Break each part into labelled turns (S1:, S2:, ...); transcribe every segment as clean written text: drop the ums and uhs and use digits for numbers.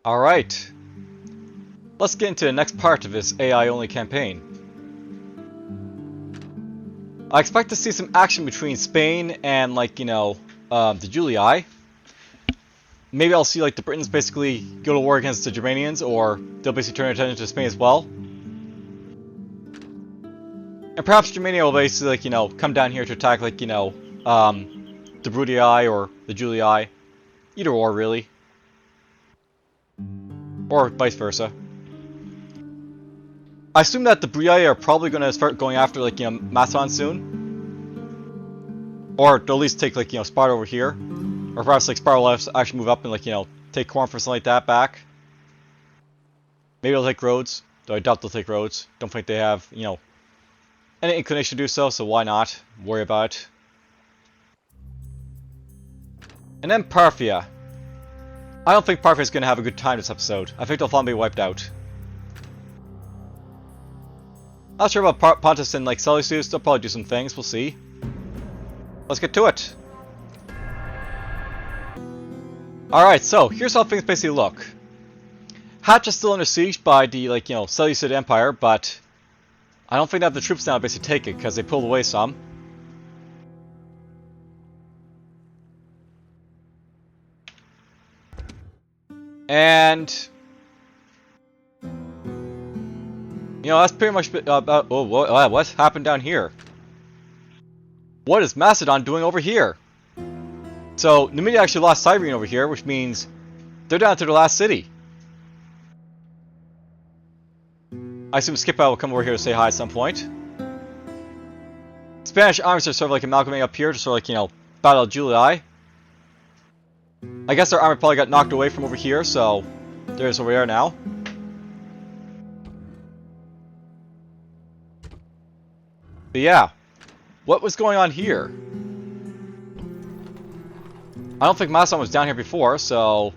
S1: Alright. Let's get into the next part of this AI-only campaign. I expect to see some action between Spain and, like, the Julii. Maybe I'll see, like, the Britons basically go to war against the Germanians, or they'll basically turn attention to Spain as well. And perhaps Germania will basically, like, come down here to attack, like, the Brutii or the Julii. Either or, really. Or vice versa. I assume that the Brutii are probably going to start going after, like, Macedon soon. Or they'll at least take, like, Sparta over here. Or perhaps, like, Sparta will actually move up and, like, take Corinth or something like that back. Maybe they'll take Rhodes. Though I doubt they'll take Rhodes. Don't think they have, any inclination to do so, so why not worry about it. And then Parthia. I don't think Parthia is going to have a good time this episode. I think they'll finally be wiped out. Not sure about Pontus and, like, Seleucid. They'll probably do some things. We'll see. Let's get to it. Alright, so here's how things basically look. Hatch is still under siege by the, like, Seleucid Empire, but I don't think they have the troops now to basically take it, because they pulled away some. And that's pretty much about. Oh, what happened down here? What is Macedon doing over here? So Numidia actually lost Cyrene over here, which means they're down to the last city. I assume Scipio will come over here to say hi at some point. Spanish armies are sort of like amalgamating up here to sort of like, battle Julii. I guess their army probably got knocked away from over here, so there's over there now. But yeah, what was going on here? I don't think Macedon was down here before, so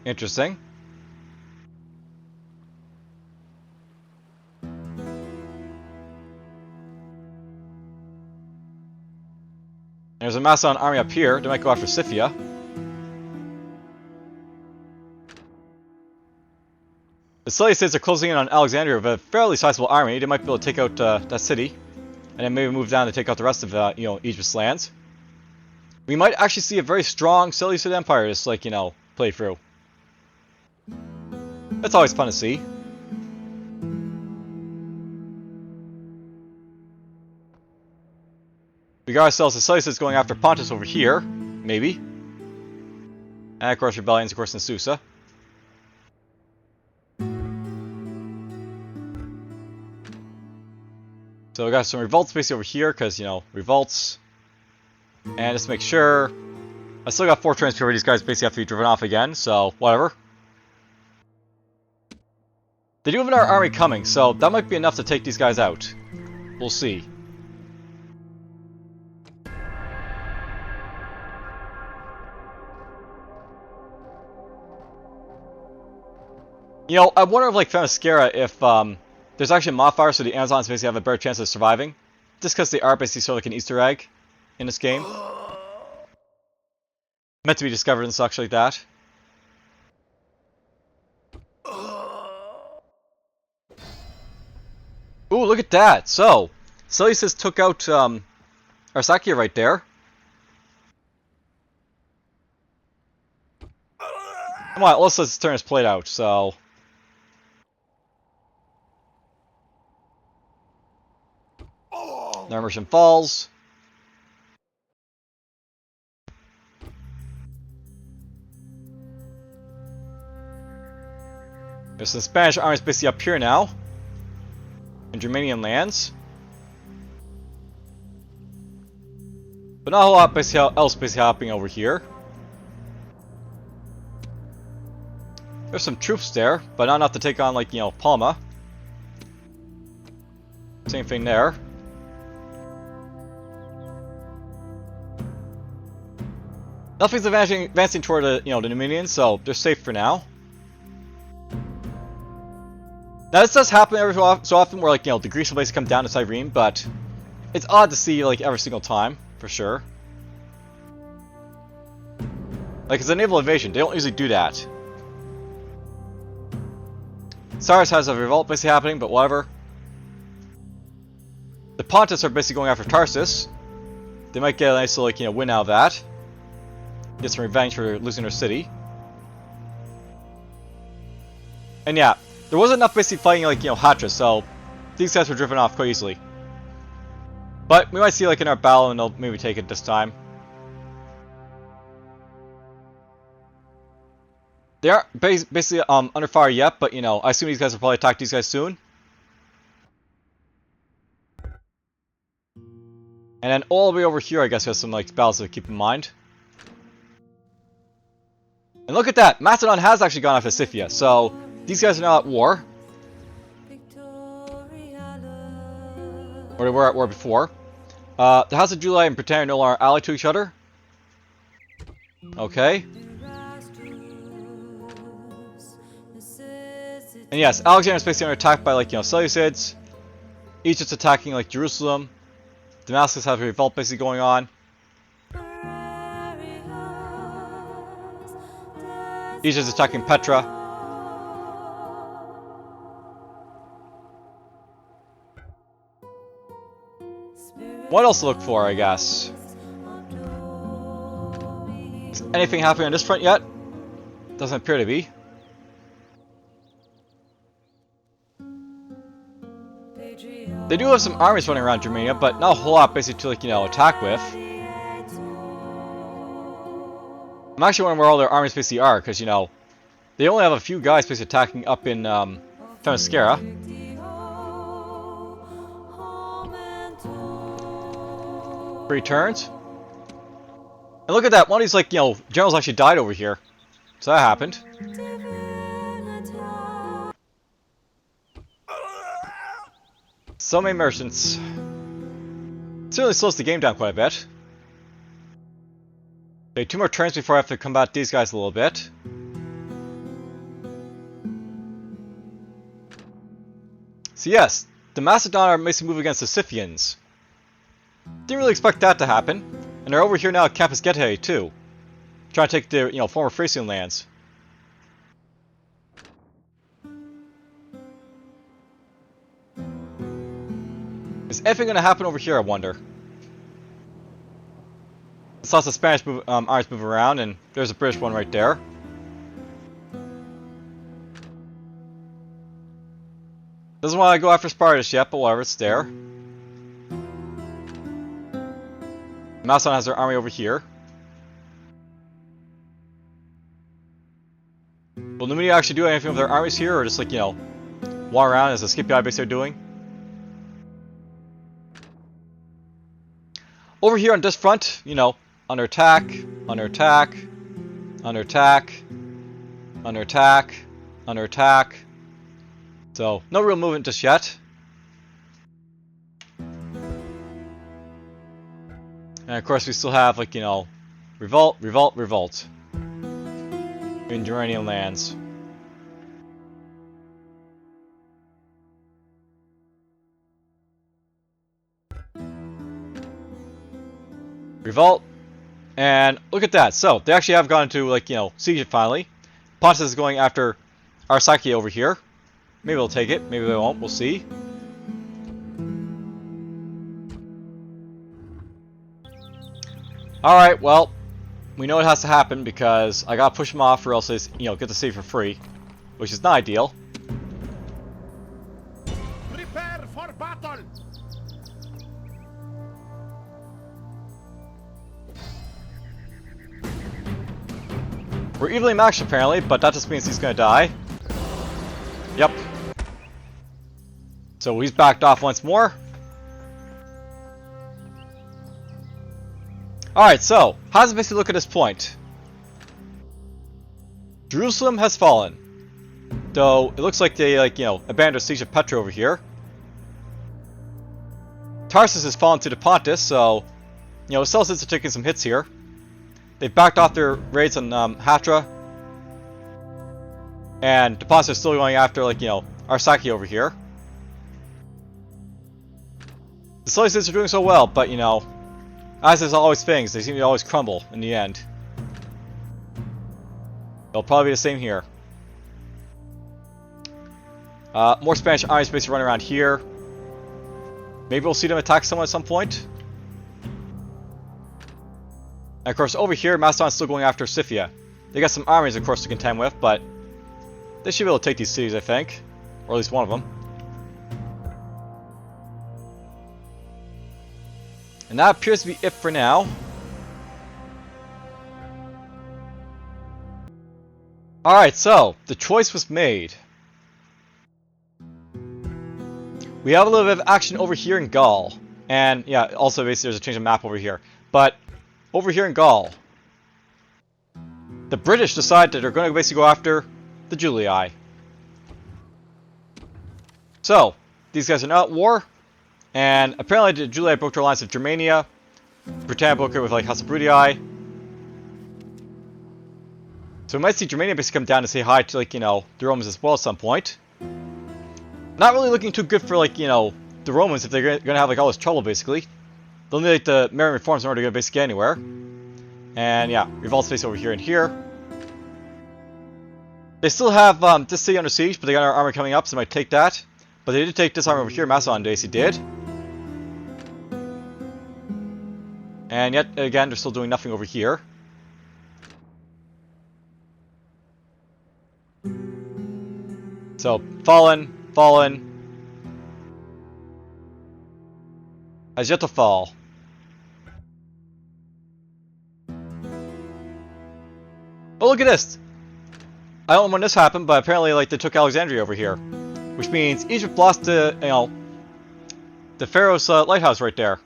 S1: interesting. There's a Macedon army up here. They might go after Scythia. The Seleucids are closing in on Alexandria with a fairly sizable army. They might be able to take out that city, and then maybe move down to take out the rest of Egypt's lands. We might actually see a very strong Seleucid Empire just, like, play through. That's always fun to see. We got ourselves the Seleucids going after Pontus over here, maybe. And of course rebellions, of course, in Susa. So we got some revolts basically over here, because, revolts. And just to make sure, I still got 4 trains before these guys basically have to be driven off again, so whatever. They do have another army coming, so that might be enough to take these guys out. We'll see. I wonder if, like, Themyscira, if there's actually a modifier so the Amazons basically have a better chance of surviving. Just because they are basically sort of like an Easter egg in this game. Meant to be discovered and such like that. Ooh, look at that! So, Seleucus took out Arsacia right there. Come on, let's let this turn his plate out, so. Their merchant falls. There's some Spanish armies basically up here now. In Germanian lands. But not a whole lot else basically happening over here. There's some troops there, but not enough to take on, like, Palma. Same thing there. Nothing's advancing toward the, the Numidians, so they're safe for now. Now this does happen every so often where, like, the Greeks will basically come down to Cyrene, but it's odd to see, like, every single time, for sure. Like, it's a naval invasion, they don't usually do that. Cyrus has a revolt basically happening, but whatever. The Pontiffs are basically going after Tarsus. They might get a nice little, like, you know, win out of that. Get some revenge for losing their city. And yeah, there wasn't enough basically fighting, like, you know, Hatra, so these guys were driven off quite easily. But we might see, like, in our battle, and they'll maybe take it this time. They aren't basically under fire yet, but, you know, I assume these guys will probably attack these guys soon. And then all the way over here, I guess, we have some, like, battles to keep in mind. And look at that! Macedon has actually gone after Scythia, so these guys are now at war. Or they were at war before. The House of Julii and Britannia no longer allied to each other. Okay. And yes, Alexander is basically under attack by, like, you know, Seleucids. Egypt's attacking, like, Jerusalem. Damascus has a revolt basically going on. Egypt's attacking Petra. What else to look for, I guess? Is anything happening on this front yet? Doesn't appear to be. They do have some armies running around Germania, but not a whole lot basically to, like, you know, attack with. I'm actually wondering where all their armies basically are, because, you know, they only have a few guys basically attacking up in Themyscira. Three turns. And look at that, one of these, like, you know, generals actually died over here. So that happened. So many merchants. It certainly slows the game down quite a bit. Okay, 2 more turns before I have to combat these guys a little bit. So yes, the Macedon are making a move against the Scythians. Didn't really expect that to happen. And they're over here now at Campus Getae too. Trying to take their, you know, former Thracian lands. Is anything going to happen over here, I wonder? I saw the Spanish armies move around, and there's a British one right there. Doesn't want to go after Spartacus yet, but whatever, it's there. Macedon has their army over here. Will Numidia actually do anything with their armies here, or just, like, you know, walk around as the Scipii base are doing? Over here on this front, you know, under attack, under attack, under attack, under attack, under attack. So, no real movement just yet. And of course we still have, like, you know, revolt, revolt, revolt in Durranian lands. Revolt. And look at that. So, they actually have gone into, like, you know, siege finally. Pontus is going after Arsace over here. Maybe they'll take it. Maybe they won't. We'll see. Alright, well, we know it has to happen because I gotta push them off or else they, you know, get the city for free. Which is not ideal.
S2: Prepare for battle!
S1: We're evenly matched apparently, but that just means he's gonna die. Yep. So he's backed off once more. Alright, so, how does it basically look at this point? Jerusalem has fallen. Though, it looks like they, like, you know, abandoned the siege of Petra over here. Tarsus has fallen to the Pontus, so, you know, the Seleucids are taking some hits here. They've backed off their raids on Hatra. And the Pontus are still going after, like, you know, Arsace over here. The Seleucids are doing so well, but, you know, as there's always things, they seem to always crumble in the end. It'll probably be the same here. More Spanish armies basically running around here. Maybe we'll see them attack someone at some point. And of course, over here, Macedon's still going after Scythia. They got some armies, of course, to contend with, but they should be able to take these cities, I think. Or at least one of them. And that appears to be it for now. Alright, so, the choice was made. We have a little bit of action over here in Gaul. And, yeah, also basically there's a change of map over here. But, over here in Gaul, the British decide that they're going to basically go after the Julii. So, these guys are now at war. And apparently the Julii broke their alliance with Germania. Britannia broke it with like House of Bruttii. So we might see Germania basically come down to say hi to, like, you know, the Romans as well at some point. Not really looking too good for, like, you know, the Romans if they're going to have like all this trouble basically. They'll need like the Marian reforms in order to get basically anywhere. And yeah, revolt space over here and here. They still have this city under siege, but they got our armor coming up, so they might take that. But they did take this armor over here, Macedon basically did. And yet again, they're still doing nothing over here. So, fallen, has yet to fall. Oh, look at this! I don't know when this happened, but apparently, like, they took Alexandria over here. Which means Egypt lost the, you know, the Pharaoh's lighthouse right there.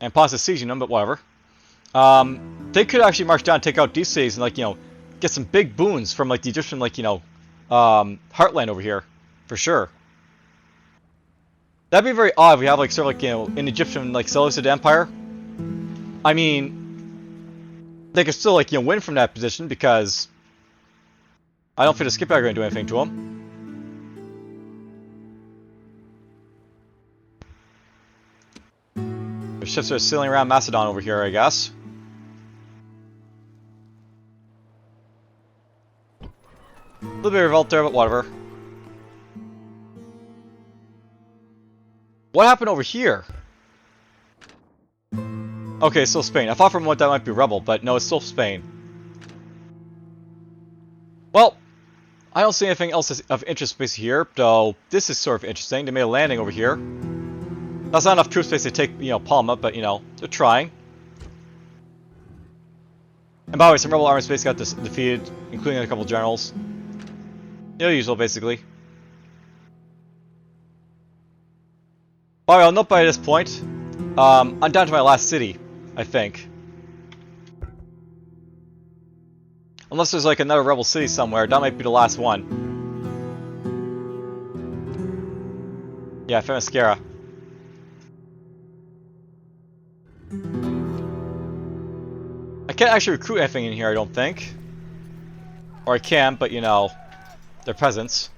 S1: And Pontus sieging them, but whatever. They could actually march down and take out these cities and, like, you know, get some big boons from, like, the Egyptian, like, you know, heartland over here. For sure. That'd be very odd if we have, like, sort of, like, you know, an Egyptian, like, Seleucid empire. I mean, they could still, like, you know, win from that position because I don't think the Scythians are going to do anything to them. The ships are sailing around Macedon over here, I guess. A little bit of revolt there, but whatever. What happened over here? Okay, it's still Spain. I thought for a moment that might be rebel, but no, it's still Spain. Well, I don't see anything else of interest basically here, though this is sort of interesting. They made a landing over here. That's not enough troop space to take, you know, Palma, but, you know, they're trying. And by the way, some rebel army space got defeated, including a couple generals. You know, usual, basically. Alright, I'll note by this point, I'm down to my last city, I think. Unless there's like another rebel city somewhere, that might be the last one. Yeah, Femascara. I can't actually recruit anything in here, I don't think. Or I can, but you know, they're peasants.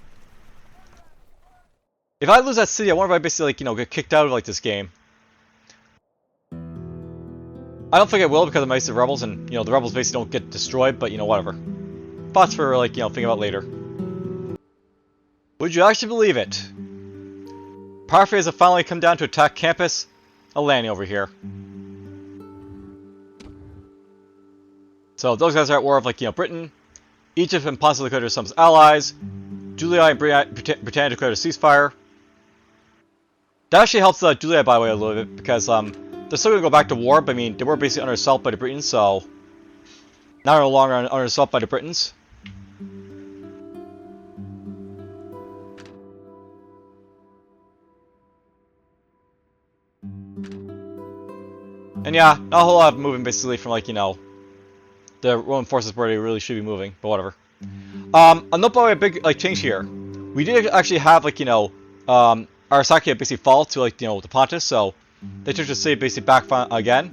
S1: If I lose that city, I wonder if I basically, like, you know, get kicked out of, like, this game. I don't think I will because I'm the rebels, and, you know, the rebels basically don't get destroyed, but, you know, whatever. Thoughts for, like, you know, thinking about later. Would you actually believe it? Parfaits have finally come down to attack Campus Alani over here. So those guys are at war with, like, you know, Britain. Egypt and Pontus declared themselves allies. Julii and Britannia declared a ceasefire. That actually helps Julii, by the way, a little bit, because they're still going to go back to war, but I mean, they were basically under assault by the Britons, so now no longer under assault by the Britons. And yeah, not a whole lot of moving basically from, like, you know, the Roman forces where they really should be moving, but whatever. I'll note by the way a big, like, change here. We did actually have, like, you know, Arasaki basically fall to, like, you know, the Pontus, so they took the city basically back again.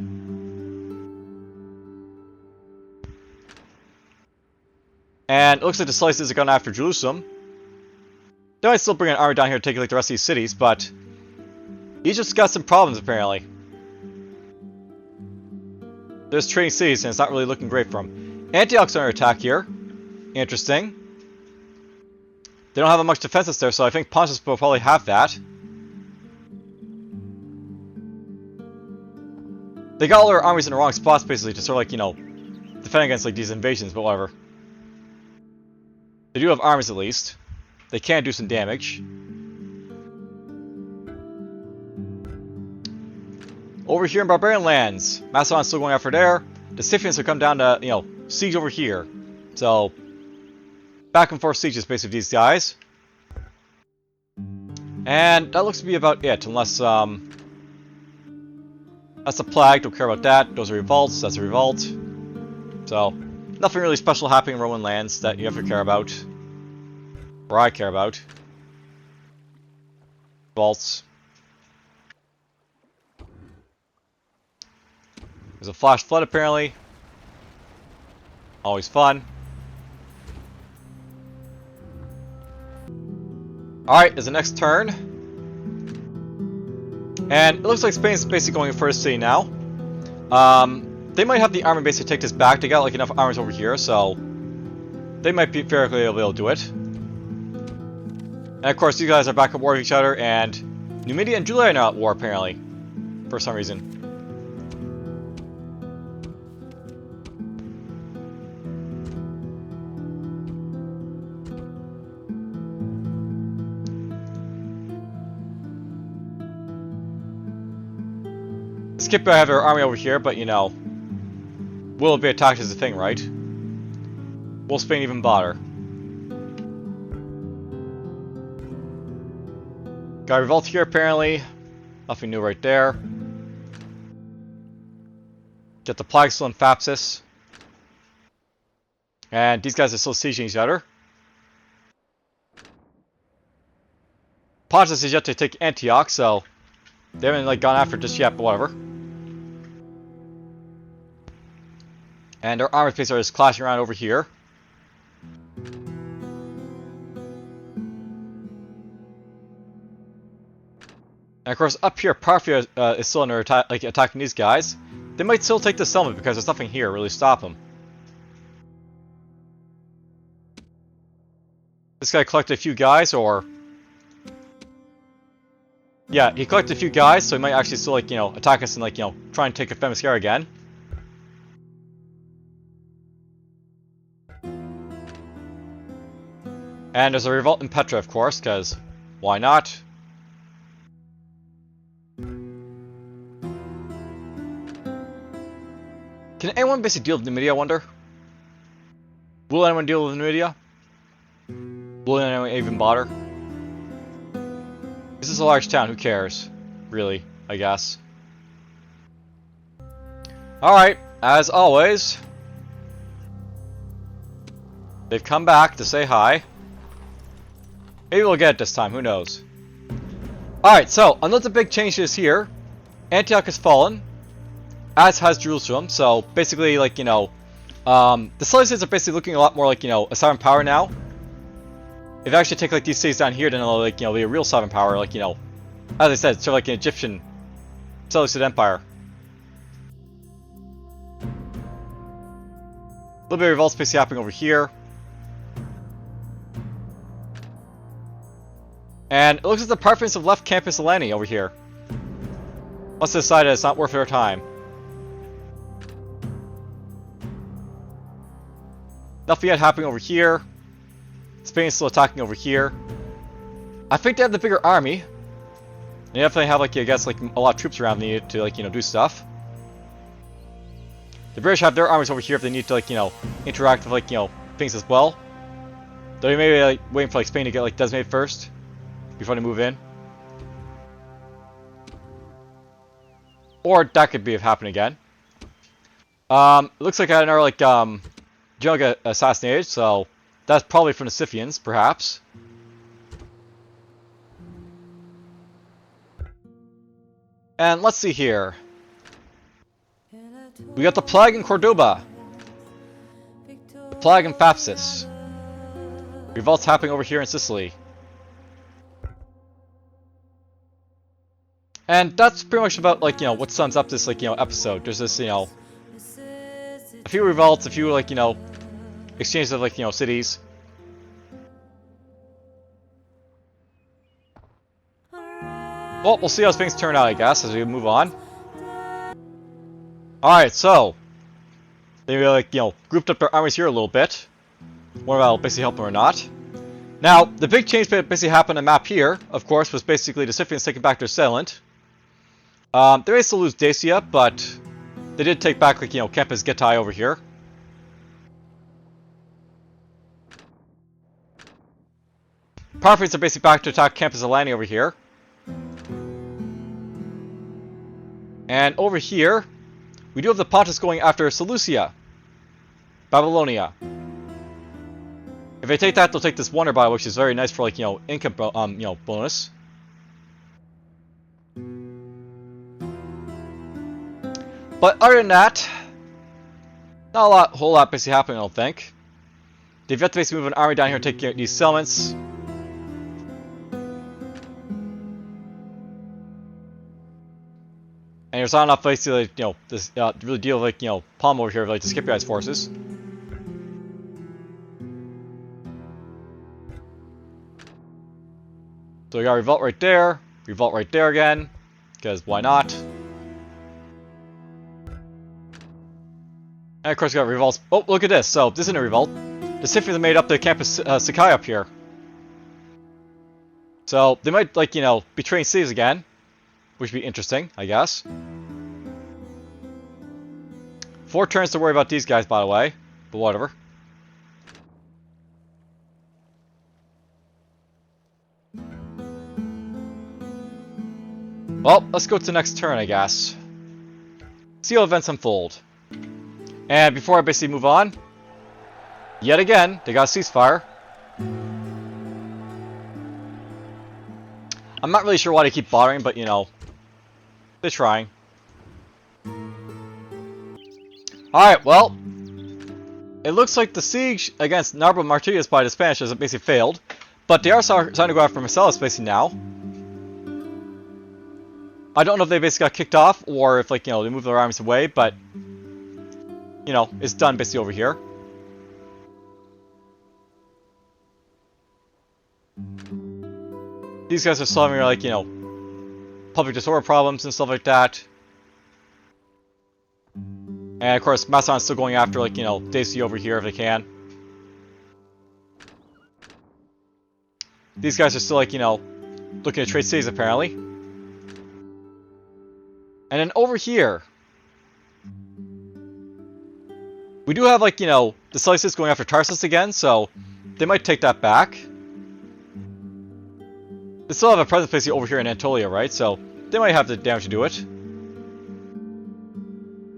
S1: And it looks like the Seleucids are going after Jerusalem. They might still bring an army down here to take, like, the rest of these cities, but Egypt's got some problems apparently. There's trading cities and it's not really looking great for them. Antioch's under attack here. Interesting. They don't have much defenses there, so I think Pontus will probably have that. They got all their armies in the wrong spots, basically, to sort of, like, you know, defend against, like, these invasions, but whatever. They do have armies, at least. They can do some damage. Over here in Barbarian lands, Macedon's still going after there. The Scythians have come down to, you know, siege over here. So, back and forth sieges, basically, these guys. And that looks to be about it, unless, that's a plague, don't care about that. Those are revolts, that's a revolt. So, nothing really special happening in Roman lands that you have to care about. Or I care about. Revolts. There's a flash flood, apparently. Always fun. Alright, there's the next turn. And it looks like Spain's basically going for a city now. They might have the army base to take this back. They got like enough armies over here, so they might be fairly able to do it. And of course, these guys are back at war with each other, and Numidia and Julii are now at war, apparently. For some reason. Scipio have their army over here, but you know, will it be attacked is the thing, right? Will Spain even bother? Got a revolt here, apparently. Nothing new right there. Get the plague still in Thapsus. And these guys are still sieging each other. Pontus is yet to take Antioch, so they haven't like gone after it just yet, but whatever. And our army base are just clashing around over here. And of course, up here, Parthia is still under attack, like attacking these guys. They might still take the settlement because there's nothing here to really stop them. This guy collected a few guys, or yeah, he collected a few guys, so he might actually still like, you know, attack us and like, you know, try and take a Themyscira again. And there's a revolt in Petra, of course, because why not? Can anyone basically deal with Numidia, I wonder? Will anyone deal with Numidia? Will anyone even bother? This is a large town, who cares? Really, I guess. Alright, as always, they've come back to say hi. Maybe we'll get it this time, who knows. Alright, so, another big change is here. Antioch has fallen, as has Jerusalem, so basically, like, you know, the Seleucids are basically looking a lot more like, you know, a sovereign power now. If I actually take, like, these cities down here, then it'll, like, you know, be a real sovereign power, like, you know, as I said, sort of like an Egyptian Seleucid Empire. A little bit of revolt basically happening over here. And it looks like the Parthians have left Campus Eleni over here. Must have decided it's not worth their time. Nothing yet happening over here. Spain is still attacking over here. I think they have the bigger army. They definitely have, like, I guess, like, a lot of troops around needed to, like, you know, do stuff. The British have their armies over here if they need to, like, you know, interact with, like, you know, things as well. Though they may be, like, waiting for, like, Spain to get, like, designated first before they move in. Or that could be happen again. It looks like I had another, like, general got assassinated, so that's probably from the Scythians, perhaps. And let's see here. We got the plague in Cordoba. The plague in Thapsus. Revolts happening over here in Sicily. And that's pretty much about, like, you know, what sums up this, like, you know, episode. There's this, you know, a few revolts, a few, like, you know, exchanges of, like, you know, cities. Well, we'll see how things turn out, I guess, as we move on. Alright, so they grouped up their armies here a little bit. Whether that'll basically help them or not. Now, the big change that basically happened on the map here, of course, was basically the Scythians taking back their settlement. They may still lose Dacia, but they did take back, Campus Getae over here. Parthians are basically back to attack Campus Alani over here. And over here, we do have the Pontus going after Seleucia, Babylonia. If they take that, they'll take this wonder bottle, which is very nice for income bonus. But other than that, not a whole lot basically happening, I don't think. They've yet to basically move an army down here and take care of these settlements. And there's not enough basically, this to really deal with Palm over here, to skip guys' forces. So we got revolt right there again, because why not? And of course we got revolts. Oh, look at this. So this isn't a revolt. The Scythians made up the Campus Sakai up here. So they might betray cities again, which would be interesting, I guess. 4 turns to worry about these guys, by the way, but whatever. Well, let's go to the next turn, I guess. See how events unfold. And before I basically move on, yet again, they got a ceasefire. I'm not really sure why they keep bothering, but they're trying. Alright, well, it looks like the siege against Narbo Martirius by the Spanish has basically failed, but they are starting to go after Marcellus basically now. I don't know if they basically got kicked off or if they moved their armies away, but it's done basically over here. These guys are solving public disorder problems and stuff like that. And of course Macedon's still going after Dacia over here if they can. These guys are still looking at trade cities apparently. And then over here, we do have the Seleucids going after Tarsus again, so they might take that back. They still have a presence basically over here in Anatolia, right? So they might have the damage to do it.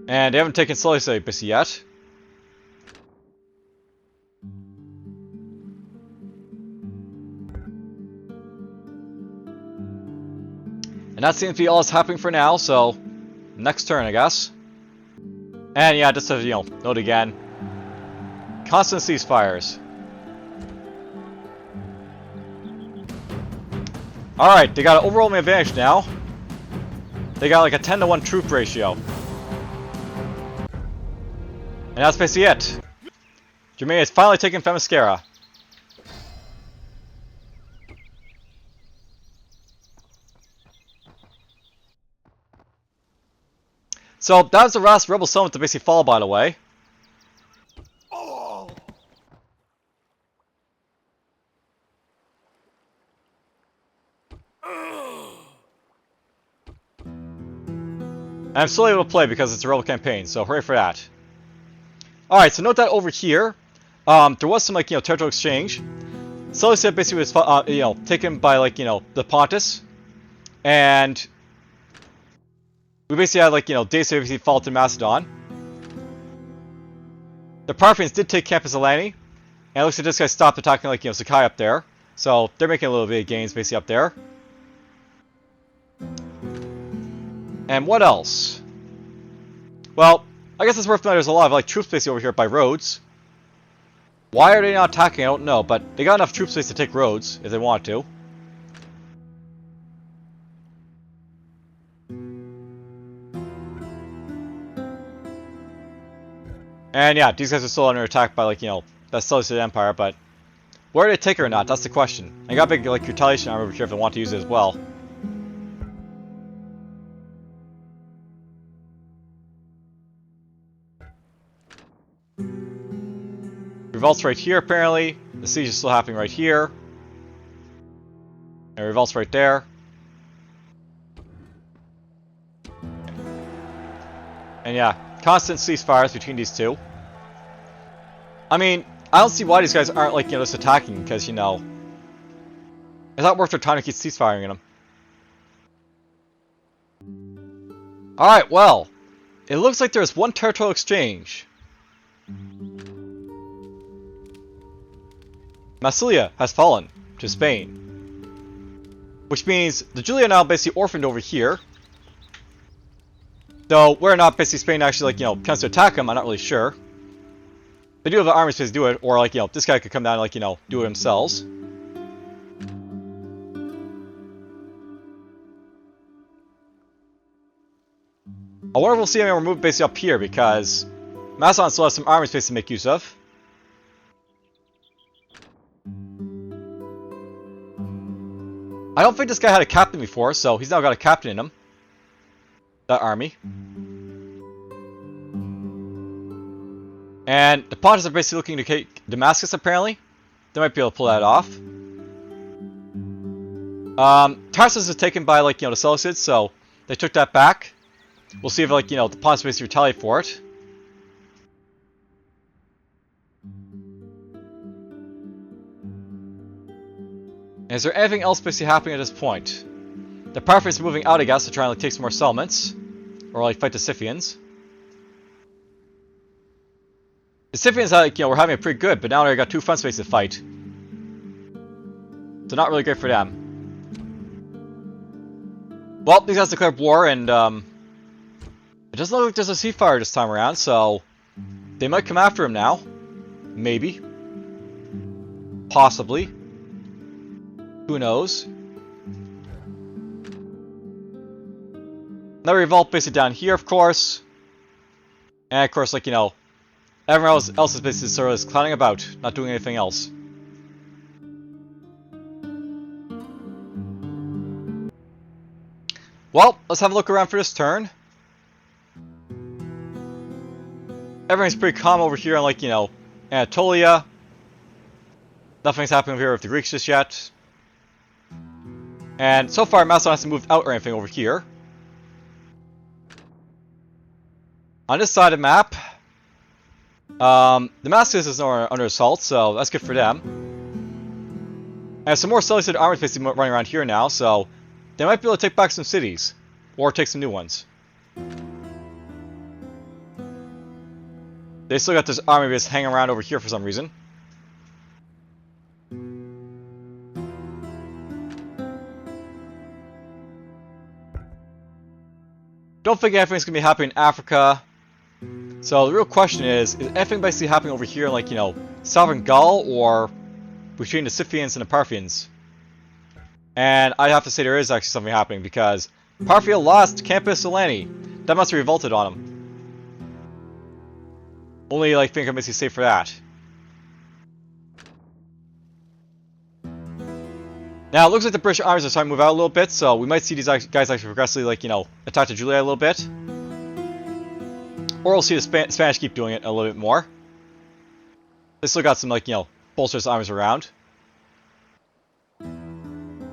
S1: And they haven't taken Seleucid basically yet. And that seems to be all that's happening for now, so next turn, I guess. And yeah, just to, note again, constant ceasefires. Alright, they got an overwhelming advantage now. They got a 10-to-1 troop ratio. And that's basically it. Germania has finally taken Themyscira. So that was the last rebel settlement to basically fall, by the way. And I'm still able to play because it's a rebel campaign, so hooray for that. Alright, so note that over here, there was some territorial exchange. Seleucid basically was taken by the Pontus, and we basically had Dacia basically fall to Macedon. The Parthians did take Campus Alani, and it looks like this guy stopped attacking Sakai up there, so they're making a little bit of gains basically up there. And what else? Well, I guess it's worth noting there's a lot of troops basically over here by Rhodes. Why are they not attacking? I don't know, but they got enough troop space to take Rhodes if they want to. And yeah, these guys are still under attack by that Seleucid Empire, but whether they take it or not, that's the question. I got a big retaliation army over here if they want to use it as well. Revolts right here, apparently. The siege is still happening right here. And revolts right there. And yeah, constant ceasefires between these two. I mean, I don't see why these guys aren't, like, you know, just attacking, because, you know, it's not worth their time to keep ceasefiring them. Alright, well, it looks like there's one territorial exchange. Massilia has fallen to Spain. Which means the Julii are now basically orphaned over here. Though, whether or not basically Spain actually, like, you know, comes to attack them, I'm not really sure. They do have the army space to do it, or, like, you know, this guy could come down and, like, you know, do it themselves. I wonder if we'll see him remove basically up here, because Macedon still has some army space to make use of. I don't think this guy had a captain before, so he's now got a captain in him. That army. And the Pontiffs are basically looking to take Damascus, apparently. They might be able to pull that off. Tarsus is taken by, like, you know, the Seleucids, so they took that back. We'll see if, like, you know, the Pontiffs basically retaliate for it. And is there anything else basically happening at this point? The Parthians are moving out, I guess, to try and, like, take some more settlements. Or, like, fight the Scythians. The Scythians, like, you know, were having it pretty good, but now they got two front spaces to fight. So not really great for them. Well, these guys declared war, and, it doesn't look like there's a ceasefire this time around, so they might come after him now. Maybe. Possibly. Who knows? Another revolt basically down here, of course. And of course, like, you know, everyone else is basically sort of clowning about, not doing anything else. Well, let's have a look around for this turn. Everything's pretty calm over here on, like, you know, Anatolia. Nothing's happening over here with the Greeks just yet. And so far, Macedon hasn't moved out or anything over here. On this side of the map, Damascus is now under assault, so that's good for them. And some more Seleucid armies basically running around here now, so they might be able to take back some cities. Or take some new ones. They still got this army base hanging around over here for some reason. Don't think anything's going to be happening in Africa. So the real question is anything basically happening over here, like, you know, southern Gaul, or between the Scythians and the Parthians? And I have to say there is actually something happening, because Parthia lost Campus Solani. That must have revolted on him. Only, like, think I'm basically safe for that. Now, it looks like the British armies are starting to move out a little bit, so we might see these guys actually progressively, like, you know, attack the Julii a little bit. Or we'll see the Spanish keep doing it a little bit more. They still got some, like, you know, bolsterous armies around. And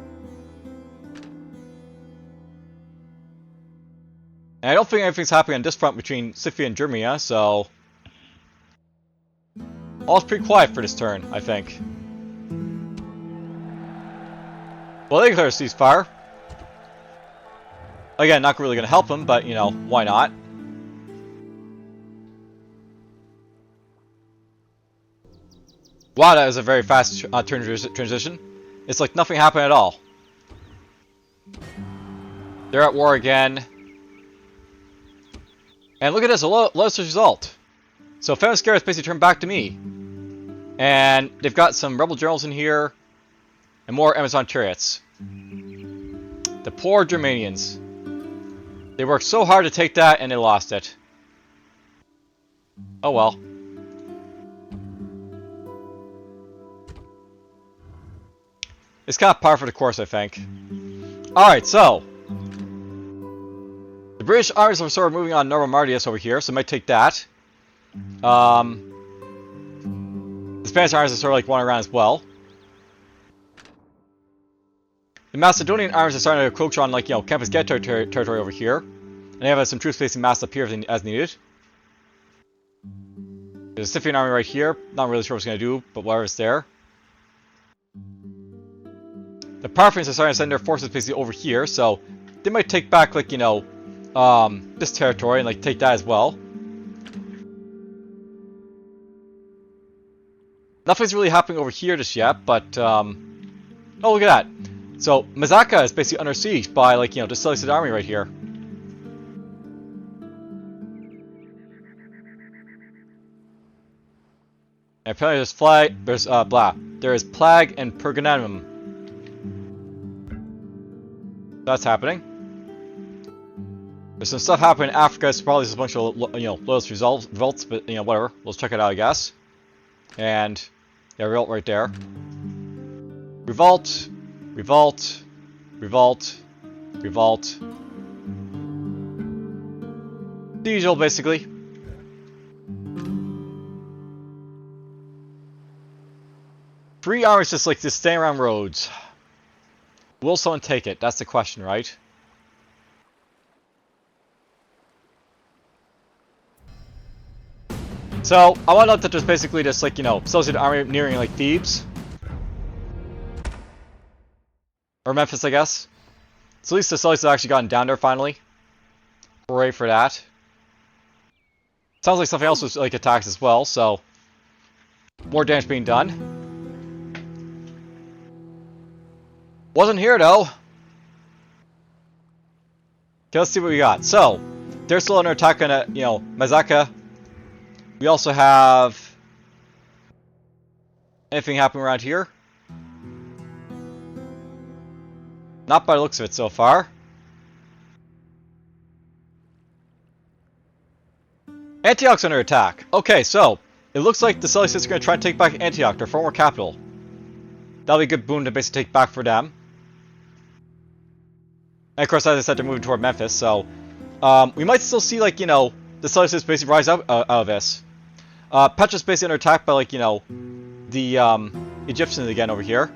S1: I don't think anything's happening on this front between Scythia and Germania, so all's pretty quiet for this turn, I think. Well, they declare a ceasefire. Again, not really going to help them, but, you know, why not? Wow, that was a very fast turn transition. It's like nothing happened at all. They're at war again. And look at this, a lowest result. So Famous Scare has basically turned back to me. And they've got some rebel generals in here. And more Amazon chariots. The poor Germanians. They worked so hard to take that and they lost it. Oh well. It's kind of par for the course, I think. Alright, so the British armies are sort of moving on Nova Martius over here, so I might take that. Spanish armies are sort of like wandering around as well. The Macedonian armies are starting to encroach on, like, Campus Get territory over here. And they have some troops facing mass up here as needed. There's a Scythian army right here. Not really sure what it's going to do, but whatever's there. The Parthians are starting to send their forces basically over here, so they might take back, like, this territory and, like, take that as well. Nothing's really happening over here just yet, but, oh, look at that. So, Mazaka is basically under siege by, like, the Seleucid army right here. And apparently there is plague and pergamenum. That's happening. There's some stuff happening in Africa. It's probably just a bunch of, loyalist revolts, but, whatever. Let's check it out, I guess. And, yeah, revolt right there. Revolt. Revolt. Revolt. Revolt. The usual, basically. Three armies just, like, just staying around roads. Will someone take it? That's the question, right? So, I want to note that there's basically just, like, Seleucid army nearing, like, Thebes. Or Memphis, I guess. So at least the Seleucids have actually gotten down there, finally. Hooray for that. Sounds like something else was, like, attacked as well, so... more damage being done. Wasn't here, though. Okay, let's see what we got. So, they're still under attack on, Mazaka. We also have... anything happening around here? Not by the looks of it so far. Antioch's under attack. Okay, so, it looks like the Seleucids are going to try and take back Antioch, their former capital. That'll be a good boon to basically take back for them. And of course, as I said, they're moving toward Memphis, so... we might still see, like, the Seleucids basically rise up out of this. Petra's basically under attack by, like, the Egyptians again over here.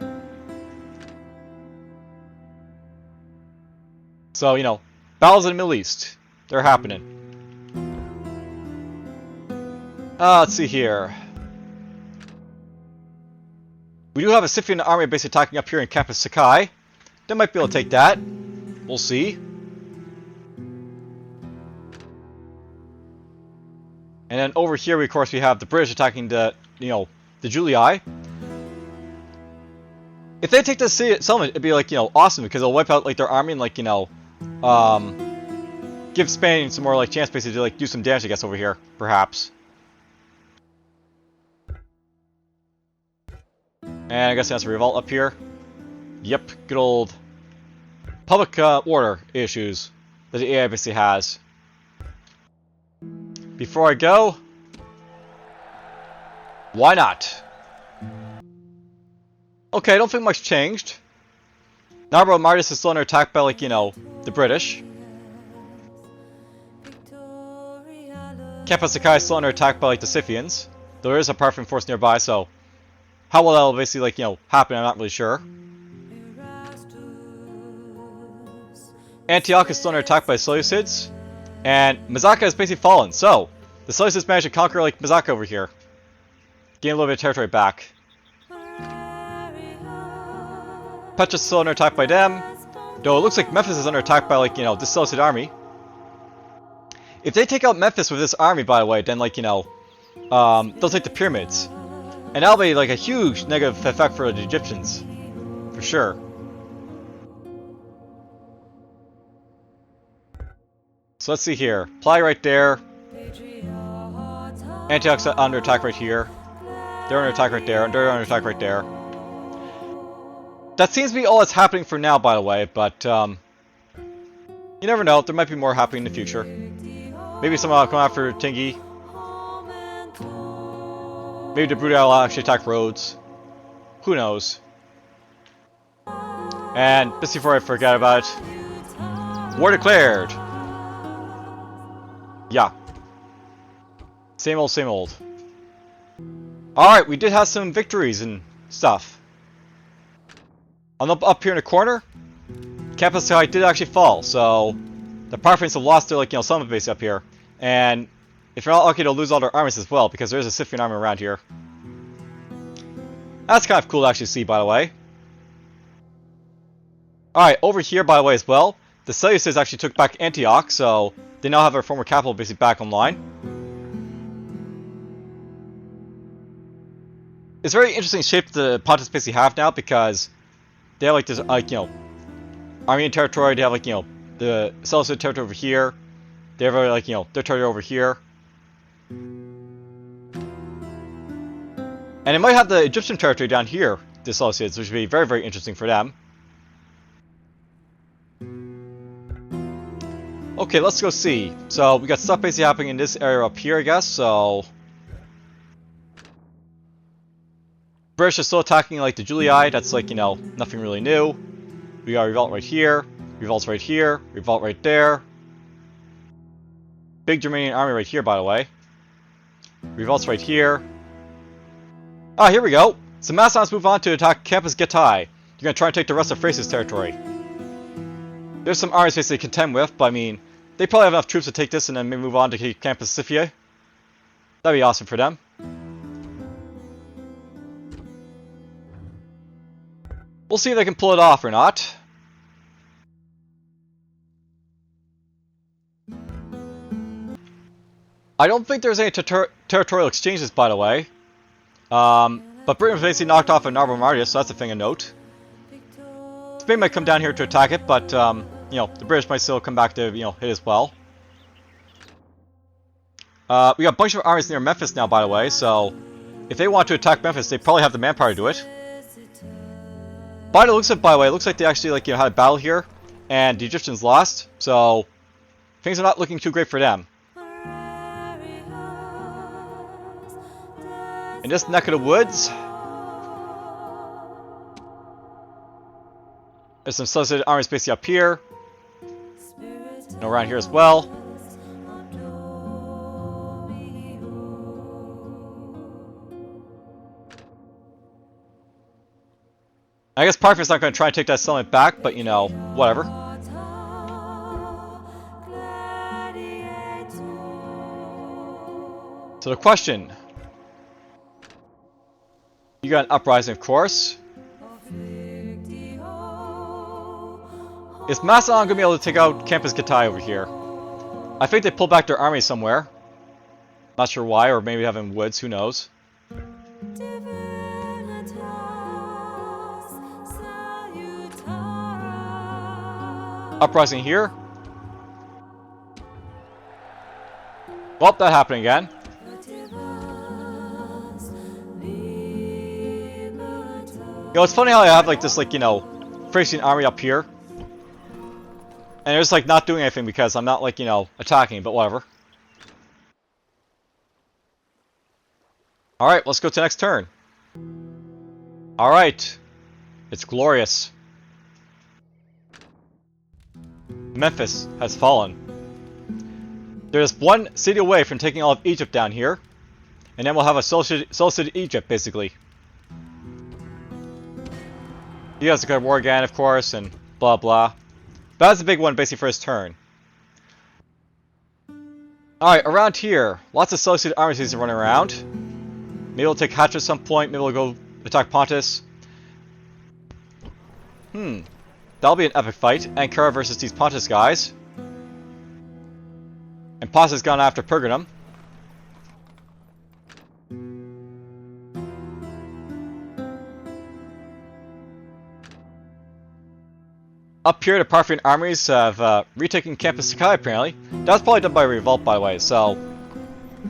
S1: So, battles in the Middle East. They're happening. Let's see here. We do have a Scythian army basically attacking up here in Campus Sakai. They might be able to take that. We'll see. And then over here, of course, we have the British attacking the, the Julii. If they take this settlement, it'd be, like, awesome, because it'll wipe out, like, their army and, like, give Spain some more, like, chance basically to, like, do some damage, I guess, over here, perhaps. And I guess that's a revolt up here. Yep, good old public order issues that the AI basically has. Before I go, why not? Okay, I don't think much changed. Narborough Martis is still under attack by, like, the British. Campus Sakai is still under attack by, like, the Scythians. Though there is a Parthian force nearby, so... how well that'll basically, like, happen, I'm not really sure. Antioch is still under attack by the Seleucids. And Mazaka has basically fallen, so... the Seleucids managed to conquer, like, Mazaka over here. Gain a little bit of territory back. Petra's still under attack by them. Though it looks like Memphis is under attack by, like, the Seleucid army. If they take out Memphis with this army, by the way, then, like, they'll take the pyramids. And that'll be, like, a huge negative effect for the Egyptians. For sure. So let's see here. Plague right there. Antioch's under attack right here. They're under attack right there. And they're under attack right there. That seems to be all that's happening for now, by the way. But, you never know. There might be more happening in the future. Maybe someone will come after Tingi. Maybe the Brudi will actually attack Rhodes. Who knows? And just before I forget about it, war declared. Yeah. Same old, same old. Alright, we did have some victories and stuff. Up here in the corner, Campus High did actually fall, so the Parthians have lost their, summit base up here. And if you're not lucky, they'll lose all their armies as well, because there's a Scythian army around here. That's kind of cool to actually see, by the way. Alright, over here, by the way, as well, the Seleucids actually took back Antioch, so they now have their former capital basically back online. It's a very interesting shape the Pontus basically have now, because they have this, Armenian territory, they have the Seleucid territory over here. They have their territory over here. And it might have the Egyptian territory down here, the Seleucids, which would be very, very interesting for them. Okay, let's go see. So, we got stuff basically happening in this area up here, I guess, so... British are still attacking, the Julii, that's, nothing really new. We got revolt right here, revolts right here, revolt right there. Big Germanian army right here, by the way. Revolts right here. Ah, here we go! So Macedons move on to attack Campus Getae. You're gonna try and take the rest of Thrace's territory. There's some armies basically to contend with, but I mean, they probably have enough troops to take this and then maybe move on to Campus Scythia. That'd be awesome for them. We'll see if they can pull it off or not. I don't think there's any territorial exchanges, by the way. But Britain basically knocked off a Narbo Martius, so that's a thing of note. Spain might come down here to attack it, but, the British might still come back to, hit as well. We got a bunch of armies near Memphis now, by the way, so if they want to attack Memphis, they probably have the manpower to do it. By the looks of it, by the way, it looks like they actually, had a battle here, and the Egyptians lost, so things are not looking too great for them. In this neck of the woods, there's some Seleucid armies basically up here, and around here as well. I guess Parthia's not going to try and take that settlement back, but whatever. So the question... You got an uprising, of course. Is Macedon going to be able to take out Campus Getae over here? I think they pulled back their army somewhere. Not sure why, or maybe they have in woods, who knows. Uprising here. Well, that happened again. It's funny how I have this Thracian army up here. And they're just not doing anything because I'm not attacking, but whatever. Alright, let's go to the next turn. Alright. It's glorious. Memphis has fallen. There's one city away from taking all of Egypt down here. And then we'll have a Seleucid Egypt, basically. He has to go to war again, of course, and blah blah. But that's a big one, basically, for his turn. Alright, around here, lots of Seleucid armies are running around. Maybe we'll take Hatra at some point, maybe we'll go attack Pontus. That'll be an epic fight. Ankara versus these Pontus guys. And Pontus has gone after Pergamum. Up here, the Parthian armies have retaken Campus Sakai, apparently. That was probably done by a revolt, by the way, so...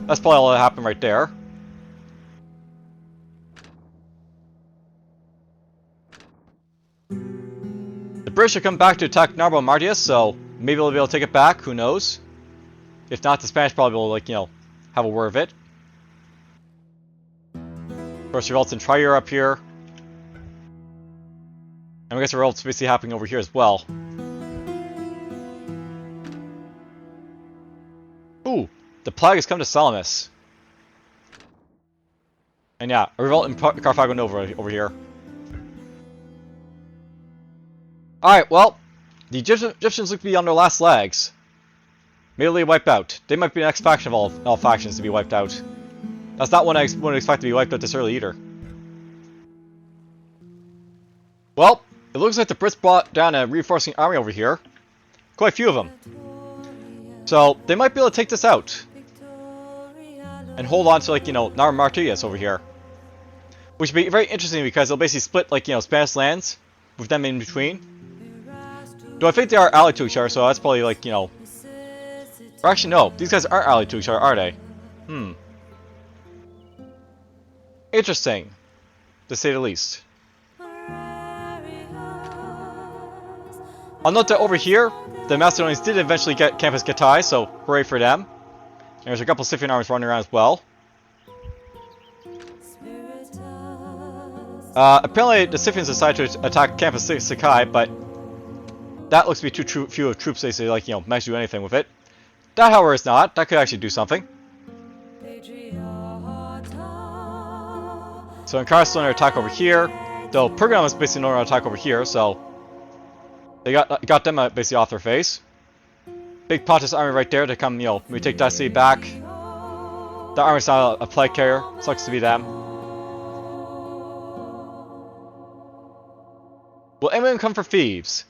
S1: That's probably all that happened right there. The British have come back to attack Narbo Martius, so maybe they'll be able to take it back, who knows? If not, the Spanish probably will, have a word of it. Of course, revolts in Trier up here. And I guess the revolt's basically happening over here as well. Ooh, the plague has come to Salamis. And yeah, a revolt in Carthago Nova over here. Alright, well, the Egyptians look to be on their last legs. Immediately wiped out. They might be the next faction of all factions to be wiped out. That's not one I wouldn't expect to be wiped out this early either. Well, it looks like the Brits brought down a reinforcing army over here. Quite a few of them. So, they might be able to take this out. And hold on to, like, you know, Nar Martius over here. Which would be very interesting because they'll basically split, like, you know, Spanish lands with them in between. Though I think they are allied to each other, so that's probably, like, you know... Or actually, no. These guys aren't allied to each other, are they? Interesting. To say the least. I'll note that over here, the Macedonians did eventually get Campus Gatai, so hooray for them. And there's a couple Scythian armies running around as well. Apparently the Scythians decided to attack Campus Sakai, but that looks to be too few troops basically, like, you know, manage to do anything with it. That, however, is not. That could actually do something. So Ankara is still under attack over here, though Pergamum is basically under attack over here, so they got them basically off their face. Big Pontus army right there to come, you know, we take that city back. The army's not a plague carrier. Sucks to be them. Will anyone come for thieves?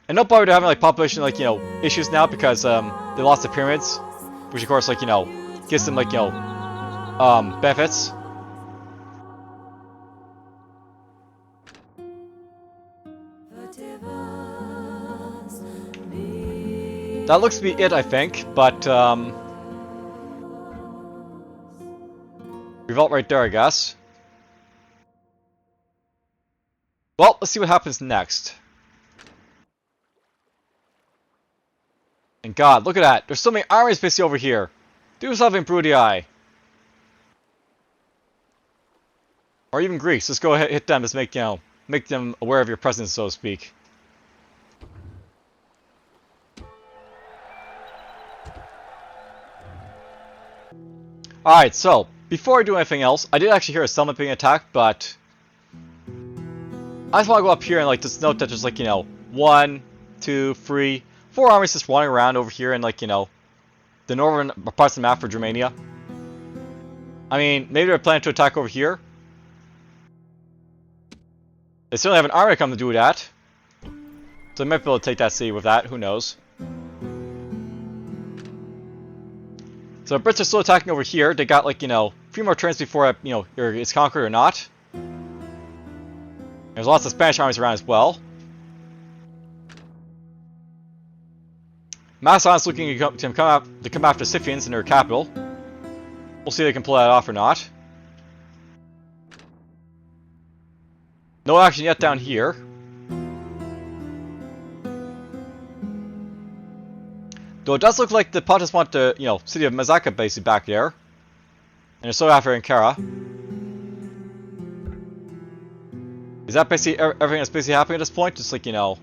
S1: And no bother, they're having like population, like, you know, issues now because they lost the pyramids, which of course, like, you know, gives them, like, you know, benefits. That looks to be it, I think, but revolt right there, I guess. Well, let's see what happens next. And God, look at that. There's so many armies basically over here. Do something, Brudii. Or even Greece. Let's go ahead hit them. Just make, you know, make them aware of your presence, so to speak. Alright, so, before I do anything else, I did actually hear a settlement being attacked, but I just want to go up here and, like, just note that there's, like, you know, 1, 2, 3, 4 armies just wandering around over here in, like, you know, the northern parts of the map for Germania. I mean, maybe they're planning to attack over here. They certainly have an army to come to do that. So they might be able to take that city with that, who knows. So the Brits are still attacking over here. They got, like, you know, a few more turns before, you know, it's conquered or not. There's lots of Spanish armies around as well. Macedon's looking to come after Scythians in their capital. We'll see if they can pull that off or not. No action yet down here. Though it does look like the Pontus want the, you know, city of Mazaka basically back there. And they're so after Ankara. Is that basically everything that's basically happening at this point? Just like, you know,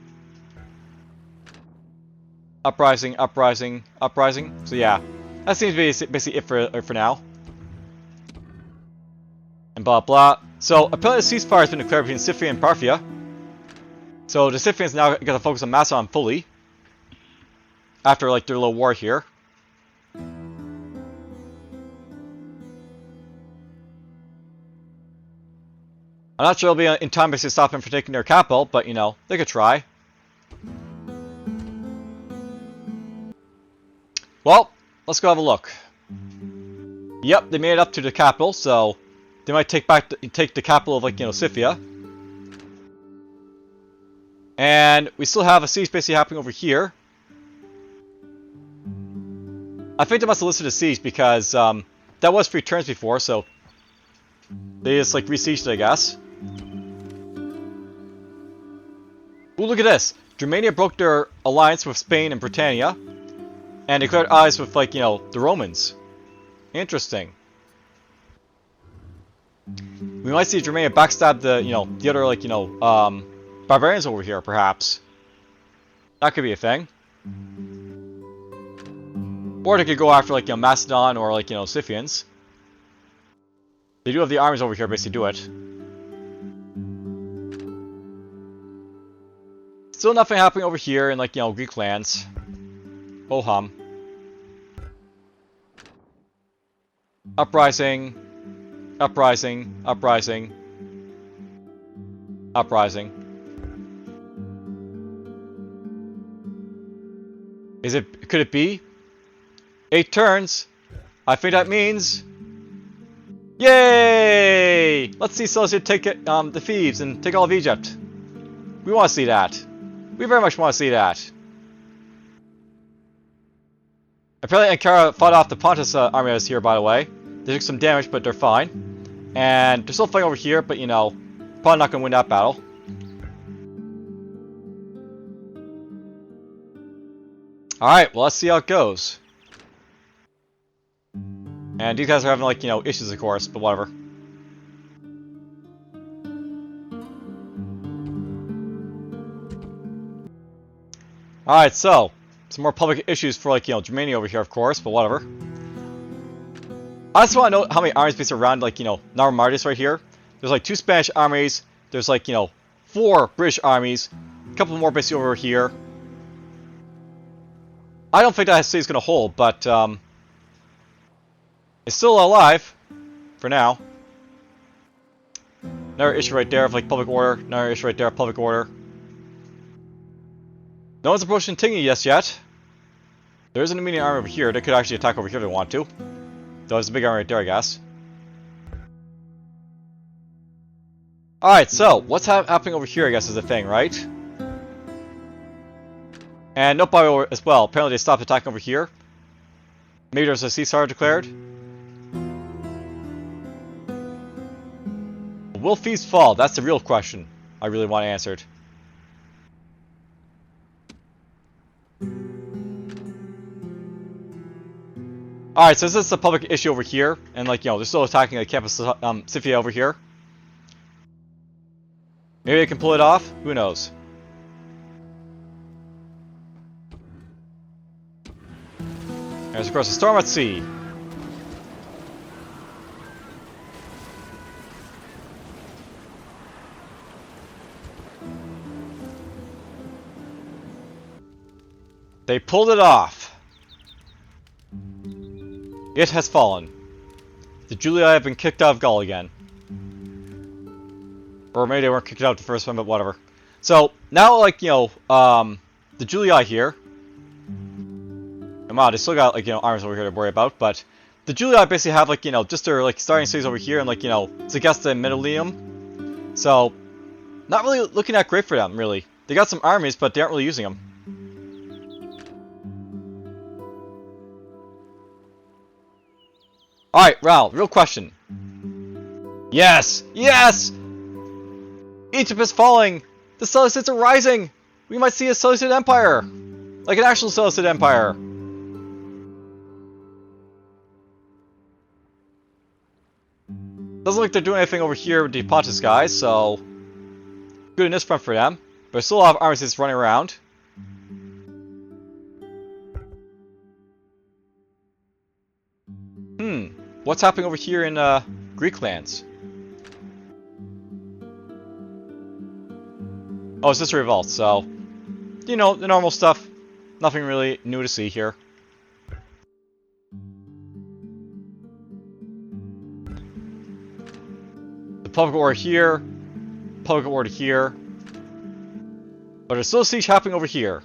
S1: uprising, uprising, uprising. So yeah, that seems to be basically it for now. And blah blah. So apparently a ceasefire has been declared between Scythia and Parthia. So the Scythians now got to focus on Macedon fully. After, like, their little war here. I'm not sure it'll be in time to stop them from taking their capital, but, you know, they could try. Well, let's go have a look. Yep, they made it up to the capital, so they might take the capital of, like, you know, Scythia. And we still have a siege basically happening over here. I think they must have listed a siege because that was 3 turns before, so they just, like, re-sieged it, I guess. Ooh, look at this! Germania broke their alliance with Spain and Britannia and declared allies with, like, you know, the Romans. Interesting. We might see Germania backstab the, you know, the other, like, you know, barbarians over here, perhaps. That could be a thing. Or they could go after, like, you know, Macedon or, like, you know, Scythians. They do have the armies over here basically do it. Still nothing happening over here in, like, you know, Greek lands. Ho hum. Uprising. Uprising. Uprising. Uprising. Is it, could it be? 8 turns. I think that means... Yay! Let's see Seleucid take it, the Thebes and take all of Egypt. We want to see that. We very much want to see that. Apparently Ankara fought off the Pontus army that was here, by the way. They took some damage, but they're fine. And they're still fighting over here, but, you know, probably not going to win that battle. Alright, well, let's see how it goes. And these guys are having, like, you know, issues, of course, but whatever. Alright, so, some more public issues for, like, you know, Germany over here, of course, but whatever. I just want to know how many armies based around, like, you know, Narmardis right here. There's, like, 2 Spanish armies. There's, like, you know, 4 British armies. A couple more basically over here. I don't think that city's going to hold, but, it's still alive. For now. Another issue right there of, like, public order. Another issue right there of public order. No one's approaching Tingey just yet. There is an immediate army over here. They could actually attack over here if they want to. Though there's a big army right there, I guess. Alright, so, what's happening over here, I guess, is the thing, right? And note by the way as well, apparently they stopped attacking over here. Maybe there's a ceasefire declared. Will Thebes fall? That's the real question I really want answered. Alright, so this is a public issue over here, and, like, you know, they're still attacking the campus Scythia over here. Maybe they can pull it off? Who knows? There's, of course, a storm at sea. They pulled it off. It has fallen. The Julii have been kicked out of Gaul again. Or maybe they weren't kicked out the first one, but whatever. So, now, like, you know, the Julii here. And wow, they still got, like, you know, armies over here to worry about, but the Julii basically have, like, you know, just their, like, starting cities over here and, like, you know, Zagesta and Mityleum. So, not really looking that great for them, really. They got some armies, but they aren't really using them. Alright, Raul, real question. Yes! Yes! Egypt is falling! The Seleucids are rising! We might see a Seleucid Empire! Like an actual Seleucid Empire! Doesn't look like they're doing anything over here with the Pontus guys, so... good in this front for them. But there's still a lot of armies just running around. What's happening over here in Greek lands? Oh, it's just a revolt, so... you know, the normal stuff. Nothing really new to see here. The public order here. Public order here. But there's still a siege happening over here.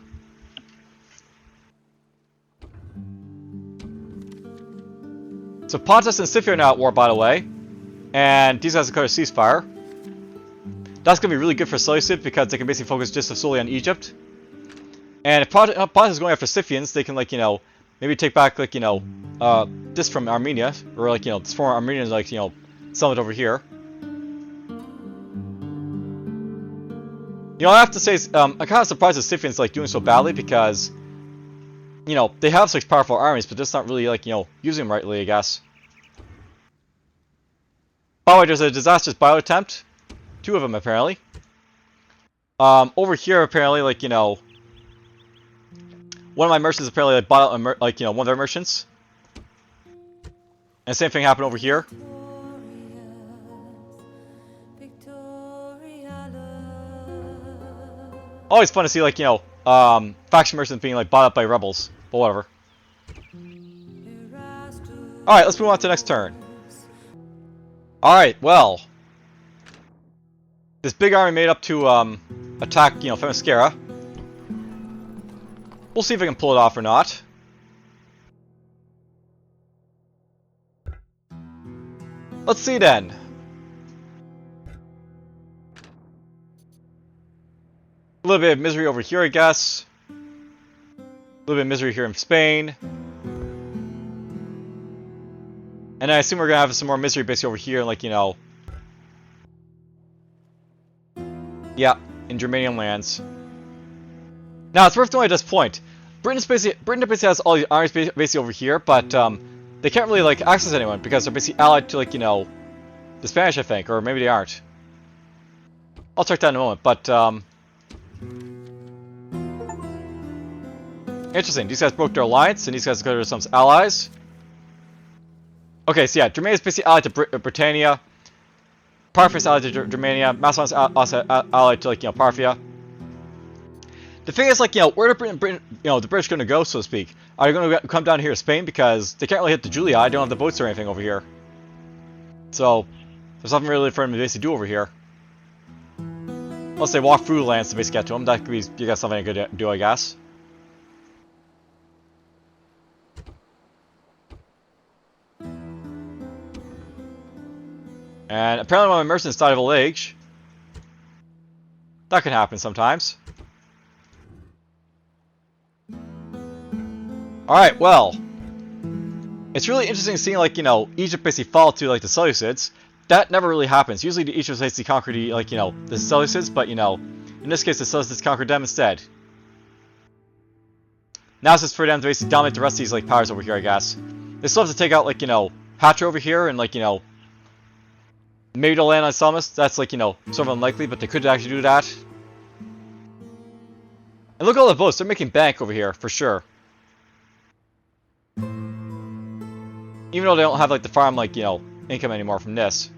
S1: So Pontus and Scythia are now at war, by the way. And these guys have cut a ceasefire. That's going to be really good for Seleucid because they can basically focus just solely on Egypt. And if Pontus is going after Scythians, they can, like, you know, maybe take back, like, you know, this from Armenia. Or, like, you know, this former Armenians, like, you know, sell it over here. You know, I have to say, I'm kind of surprised the Scythians, like, doing so badly because... you know, they have such powerful armies, but just not really, like, you know, using them rightly, I guess. By the way, there's a disastrous bio attempt. 2 of them, apparently. Over here, apparently, like, you know... one of my merchants apparently like, bought out, like, you know, one of their merchants. And same thing happened over here. Always fun to see, like, faction merchants being, like, bought up by rebels. But whatever. Alright, let's move on to the next turn. Alright, well. This big army made up to, attack, Themyscira. We'll see if I can pull it off or not. Let's see then. A little bit of misery over here, I guess. A little bit of misery here in Spain. And I assume we're gonna have some more misery basically over here, like, yeah, in Germanian lands. Now, it's worth noting at this point, Britain basically has all these armies basically over here, but they can't really, like, access anyone because they're basically allied to, like, the Spanish, I think, or maybe they aren't. I'll check that in a moment, but interesting. These guys broke their alliance, and these guys go to some allies. Okay, so yeah, Germania is basically allied to Britannia. Parthia is allied to Germania. Macedon is also allied to, like, Parthia. The thing is, like, where are the British going to go, so to speak? Are they going to come down here to Spain? Because they can't really hit the Julii. They don't have the boats or anything over here. So, there's nothing really for them to basically do over here. Unless they walk through the lands to basically get to them. That could be, you got something they could do, I guess. And apparently one of my merchants died of old age. That can happen sometimes. Alright, well. It's really interesting seeing, like, Egypt basically fall to, like, the Seleucids. That never really happens. Usually the Egypt basically conquer the, like, the Seleucids, but, in this case the Seleucids conquered them instead. Now it's just for them to basically dominate the rest of these, like, powers over here, I guess. They still have to take out, like, Hatra over here, and, like, maybe they'll land on Salamis. That's, like, sort of unlikely, but they could actually do that. And look at all the boats. They're making bank over here, for sure. Even though they don't have, like, the farm, like, income anymore from this.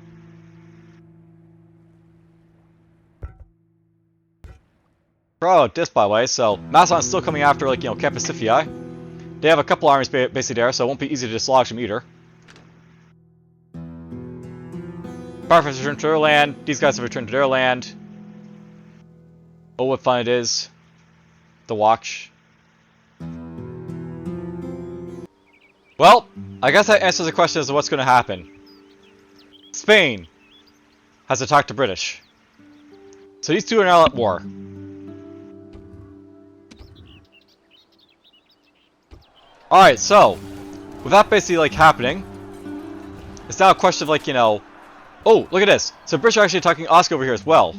S1: Forgot about this, by the way. So, Macedon's still coming after, like, Campus Scythii. They have a couple armies basically there, so it won't be easy to dislodge them either. Parthia has returned to their land. These guys have returned to their land. Oh, what fun it is. The watch. Well, I guess that answers the question as to what's going to happen. Spain has attacked the British. So these two are now at war. Alright, so, with that basically, like, happening, it's now a question of, like, oh, look at this. So the British are actually attacking Osca over here as well.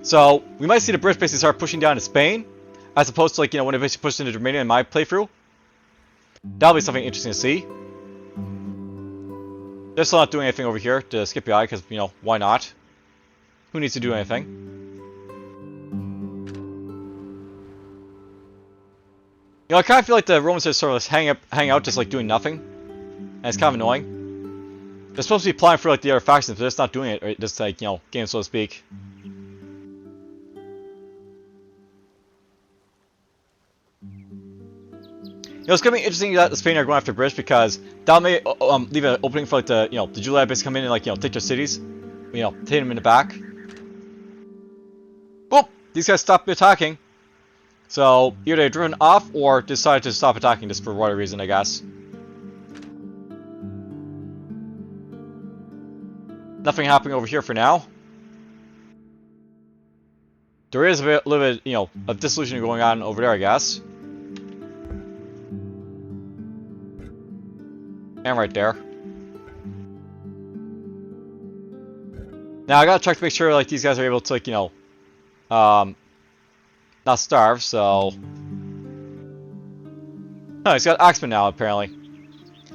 S1: So, we might see the British basically start pushing down to Spain, as opposed to, like, when they basically pushed into Germania in my playthrough. That'll be something interesting to see. They're still not doing anything over here to Scipii, because, why not? Who needs to do anything? I kind of feel like the Romans are sort of hang out just, like, doing nothing. And it's kind of annoying. They're supposed to be applying for, like, the other factions, but they're just not doing it, right? Just, like, game, so to speak. It's going to be interesting that the Spain are going after British, because that may leave an opening for, like, the Julii basically come in and, like, take their cities. Take them in the back. Boop! These guys stopped attacking. So, either they're driven off, or decided to stop attacking just for whatever reason, I guess. Nothing happening over here for now. There is a little bit, of dissolution going on over there, I guess. And right there. Now I gotta check to make sure, like, these guys are able to, like, not starve, so... Oh, he's got Axeman now, apparently.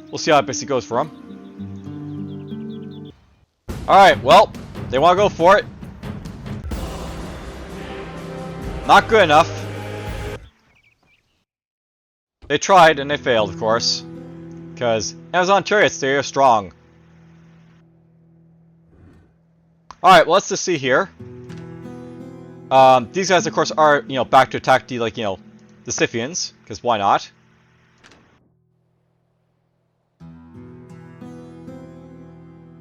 S1: We'll see how it basically goes for him. Alright, well, they want to go for it. Not good enough. They tried, and they failed, of course. Because Amazon chariots, they are strong. Alright, well, let's just see here. These guys, of course, are, back to attack the, the Scythians, because why not?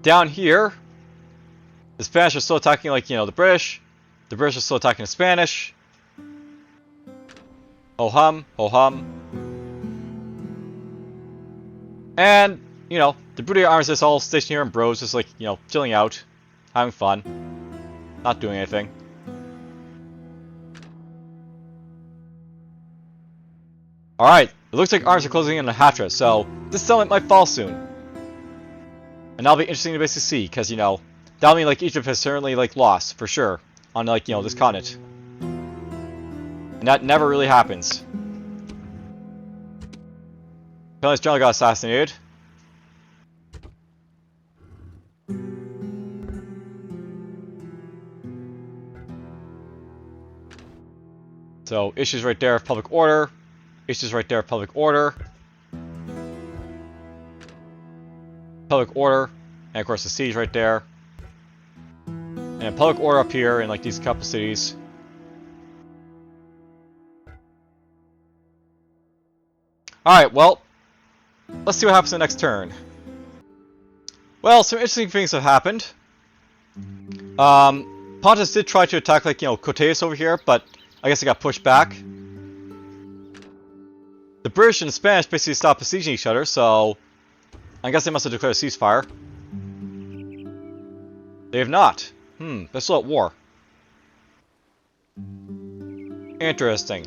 S1: Down here, the Spanish are still attacking, the British. The British are still attacking the Spanish. Ho hum, ho hum. And, the British armies is all stationed here in Bros, just chilling out, having fun, not doing anything. Alright, it looks like arms are closing in on Hatra, so this settlement might fall soon. And that'll be interesting to basically see, because, that'll mean, Egypt has certainly, lost, for sure, on, this continent. And that never really happens. This general got assassinated. So, issues right there of public order. Issues right there of public order. Public order. And of course the siege right there. And public order up here in these couple cities. Alright, well, let's see what happens in the next turn. Well, some interesting things have happened. Pontus did try to attack, Coteus over here, but I guess it got pushed back. The British and the Spanish basically stopped besieging each other, so I guess they must have declared a ceasefire. They have not. They're still at war. Interesting.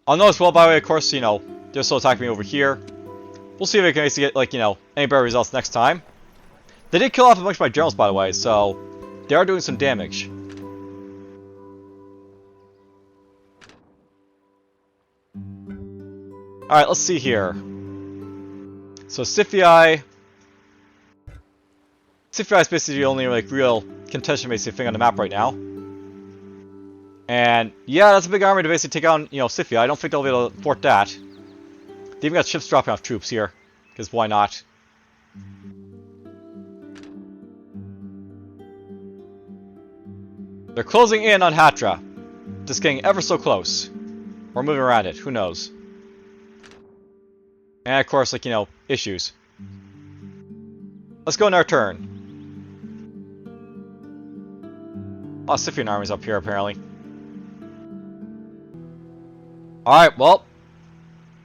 S1: I'll notice, well, by the way, of course, they're still attacking me over here. We'll see if they can basically get, any better results next time. They did kill off a bunch of my generals, by the way, so they are doing some damage. Alright, let's see here. So, Scythii is basically the only, real contention basically thing on the map right now. And, yeah, that's a big army to basically take on, Scythii. I don't think they'll be able to fort that. They even got ships dropping off troops here. Because why not? They're closing in on Hatra. Just getting ever so close. Or moving around it. Who knows? And, of course, issues. Let's go in our turn. Oh, Scythian army's up here, apparently. Alright, well.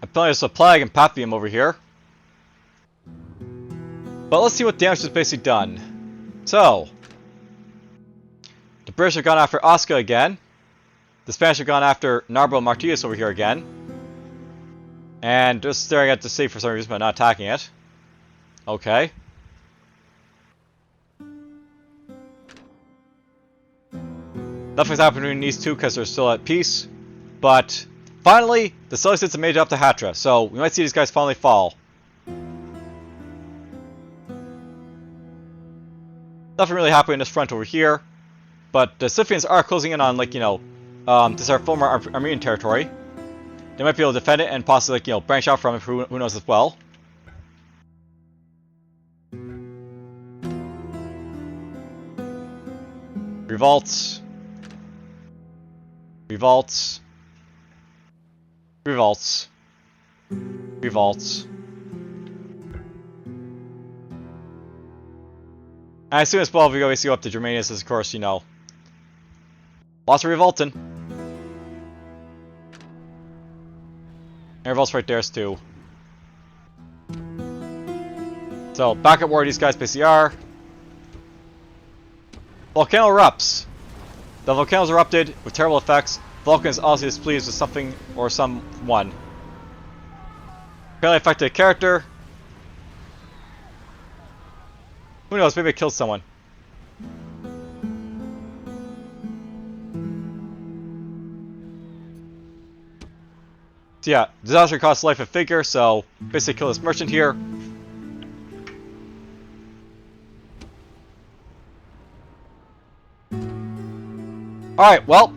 S1: I'm playing a Plague and Paphium over here. But let's see what damage is basically done. So. The British have gone after Osca again. The Spanish have gone after Narbo Martius over here again. And just staring at the city for some reason, but not attacking it. Okay. Nothing's happened between these two because they're still at peace. But finally, the Seleucids have made it up to Hatra, so we might see these guys finally fall. Nothing really happening in this front over here. But the Scythians are closing in on, this is our former Armenian territory. They might be able to defend it and possibly, branch out from it, who knows as well. Revolts. Revolts. Revolts. Revolts. And as soon as well, we go up to Germanius, of course, lots of revolting. And revolts right there too. So, back at war these guys basically are. Volcano erupts. The volcanoes erupted with terrible effects. Vulcan is obviously displeased with something or someone. Apparently affected a character. Who knows, maybe it killed someone. So yeah, disaster costs life and figure, so basically kill this merchant here. Alright, well.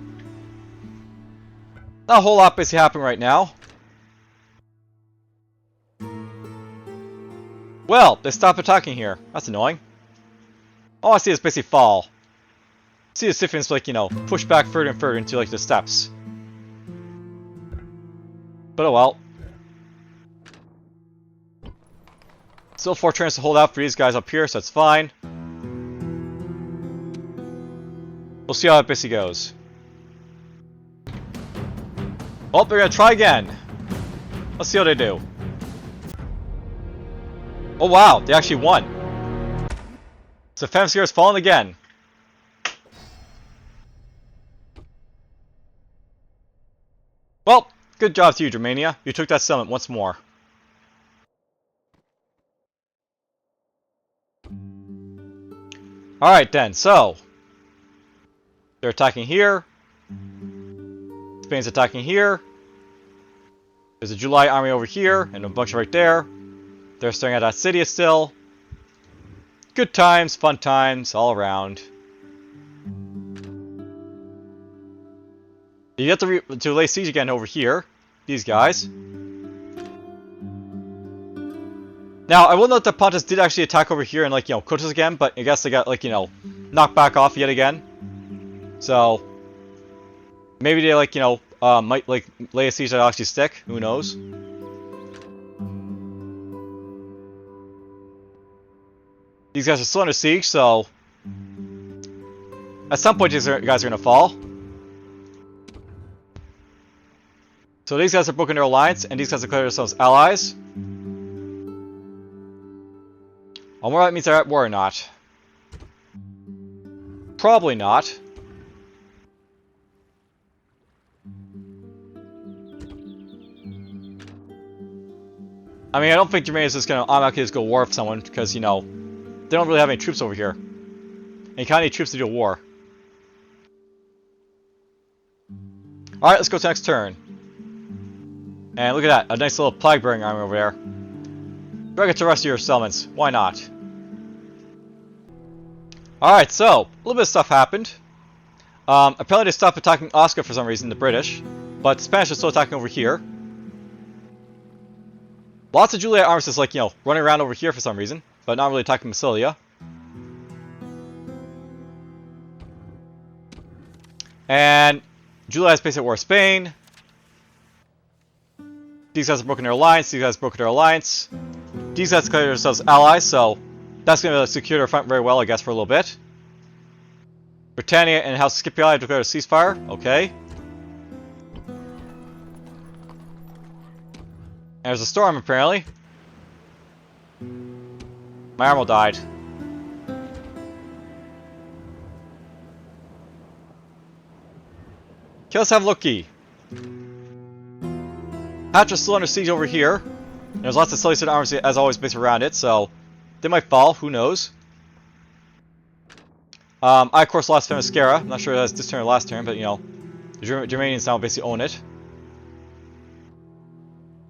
S1: Not a whole lot basically happening right now. Well, they stopped attacking here. That's annoying. All I see is basically fall. See the Scythians, like, you know, push back further and further into, like, the steppes. But oh well. Still 4 turns to hold out for these guys up here, so that's fine. We'll see how it basically goes. Oh, they're gonna try again. Let's see how they do. Oh wow, they actually won. So Femsphere has fallen again. Well, good job to you, Germania. You took that settlement once more. Alright then, so they're attacking here. Spain's attacking here. There's a Julii army over here, and a bunch right there. They're staring at that city still. Good times, fun times, all around. You have to lay siege again over here. These guys. Now, I will note that Pontus did actually attack over here and, like, you know, Kotos again, but I guess they got, like, you know, knocked back off yet again. So, maybe they, like, you know, might, like, lay a siege that'll actually stick. Who knows? These guys are still under siege, so at some point these guys are going to fall. So these guys have broken their alliance, and these guys declare themselves allies. I wonder if that means they're at war or not. Probably not. I mean, I don't think Germania is just going to automatically just go war with someone, because, you know, they don't really have any troops over here. And you kind of need troops to do a war. Alright, let's go to next turn. And look at that, a nice little plague-bearing army over there. Drag it to the rest of your settlements. Why not? Alright, so, a little bit of stuff happened. Apparently they stopped attacking Oscar for some reason, the British. But the Spanish are still attacking over here. Lots of Julii armies just, like, you know, running around over here for some reason. But not really attacking Massilia. And Julii has basically war with Spain. These guys have broken their alliance. These guys broke their alliance. These guys declare themselves allies, so that's going to secure their front very well, I guess, for a little bit. Britannia and House Scipii have declared a ceasefire. Okay. And there's a storm, apparently. My armor died. Okay, let's have a looky. Patra's still under siege over here. There's lots of Seleucid armies, as always, based around it, so they might fall. Who knows? I, of course, lost Themyscira. I'm not sure that's this turn or last turn, but, you know, the Germanians now basically own it.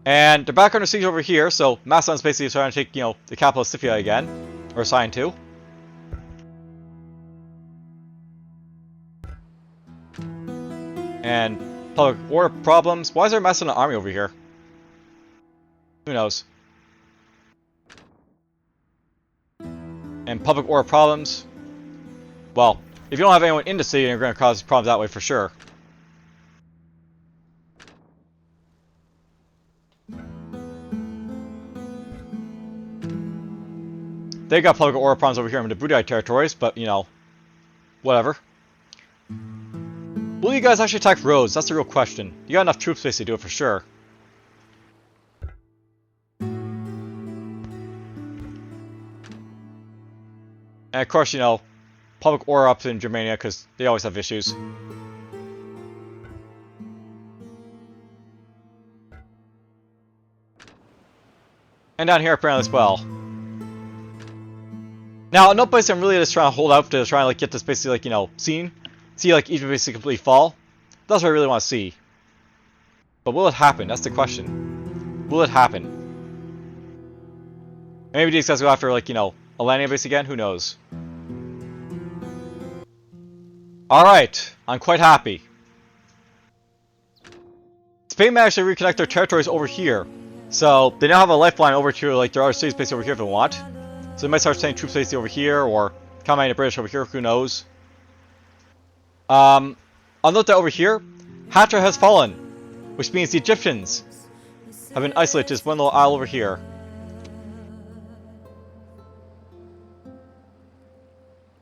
S1: And they're back under siege over here, so Macedon's basically trying to take, you know, the capital of Scythia again. Or assigned to. And public order problems. Why is there a Macedon army over here? Who knows? And public order problems. Well, if you don't have anyone in the city, you're going to cause problems that way for sure. They got public order problems over here in the Budai territories, but, you know, whatever. Will you guys actually attack Rhodes? That's the real question. You got enough troop space to do it for sure. And of course, you know, public order up in Germania, because they always have issues. And down here apparently as well. Now, no place I'm really just trying to hold out to try and, like, get this basically, like, you know, scene. See, like, Egypt basically completely fall. That's what I really want to see. But will it happen? That's the question. Will it happen? Maybe these guys go after, like, you know, a landing base again? Who knows? Alright, I'm quite happy. Spain managed to reconnect their territories over here. So, they now have a lifeline over to, like, their other cities basically over here if they want. So they might start sending troops basically over here, or Coming the British over here, who knows? I'll note that over here, Hatra has fallen, which means the Egyptians have been isolated to this one little isle over here.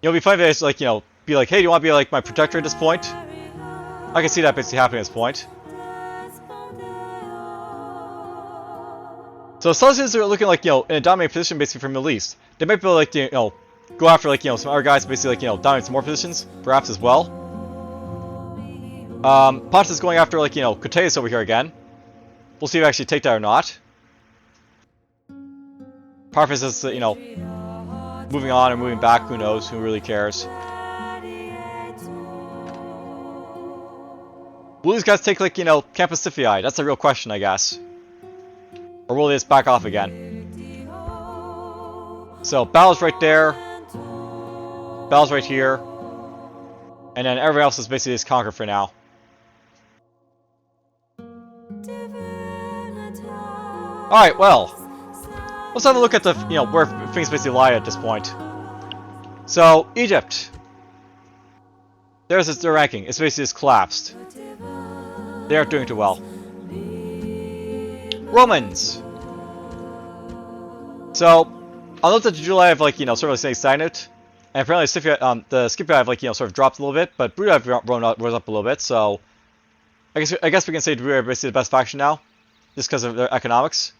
S1: It'll be funny if it's like, be like, hey, do you want to be like my protector at this point? I can see that basically happening at this point. So Seleucids are looking like, in a dominating position basically for Middle East. They might be able to, like, go after like, some other guys basically like, dominate some more positions, perhaps as well. Pontus is going after like, Crataeus over here again. We'll see if I actually take that or not. Parphus is, moving on or moving back, who knows, who really cares. Will these guys take like, Campus Scythii? That's the real question, I guess. Or will they just back off again? So, battle's right there. Battle's right here. And then everyone else is basically just conquered for now. Alright, well. Let's have a look at the, where things basically lie at this point. So, Egypt. There's their ranking. It's basically just collapsed. They aren't doing too well. Romans. So, I'll note that the Julii have like, sort of like staying stagnant. And apparently the Scipii have like, sort of dropped a little bit, but Brudi have rose up a little bit, so I guess we can say Brudi are basically the best faction now, just because of their economics.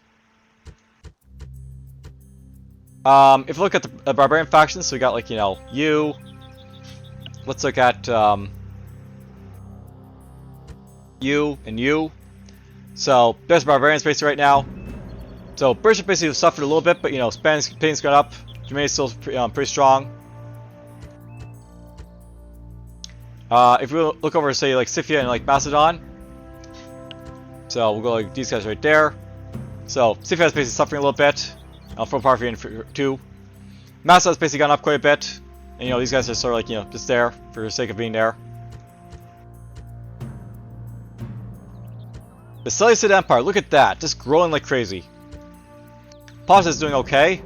S1: If you look at the Barbarian factions, so we got like, you. Let's look at you and you. So there's Barbarians basically right now. So British have basically suffered a little bit, but Spain's gone up. Germany's still pretty strong. If we look over, say, like Scythia and like Macedon, so we'll go like these guys right there. So Scythia is basically suffering a little bit. From Parthian too. Macedon's basically gone up quite a bit, and these guys are sort of like just there for the sake of being there. The Seleucid Empire, look at that, just growing like crazy. Pontus is doing okay.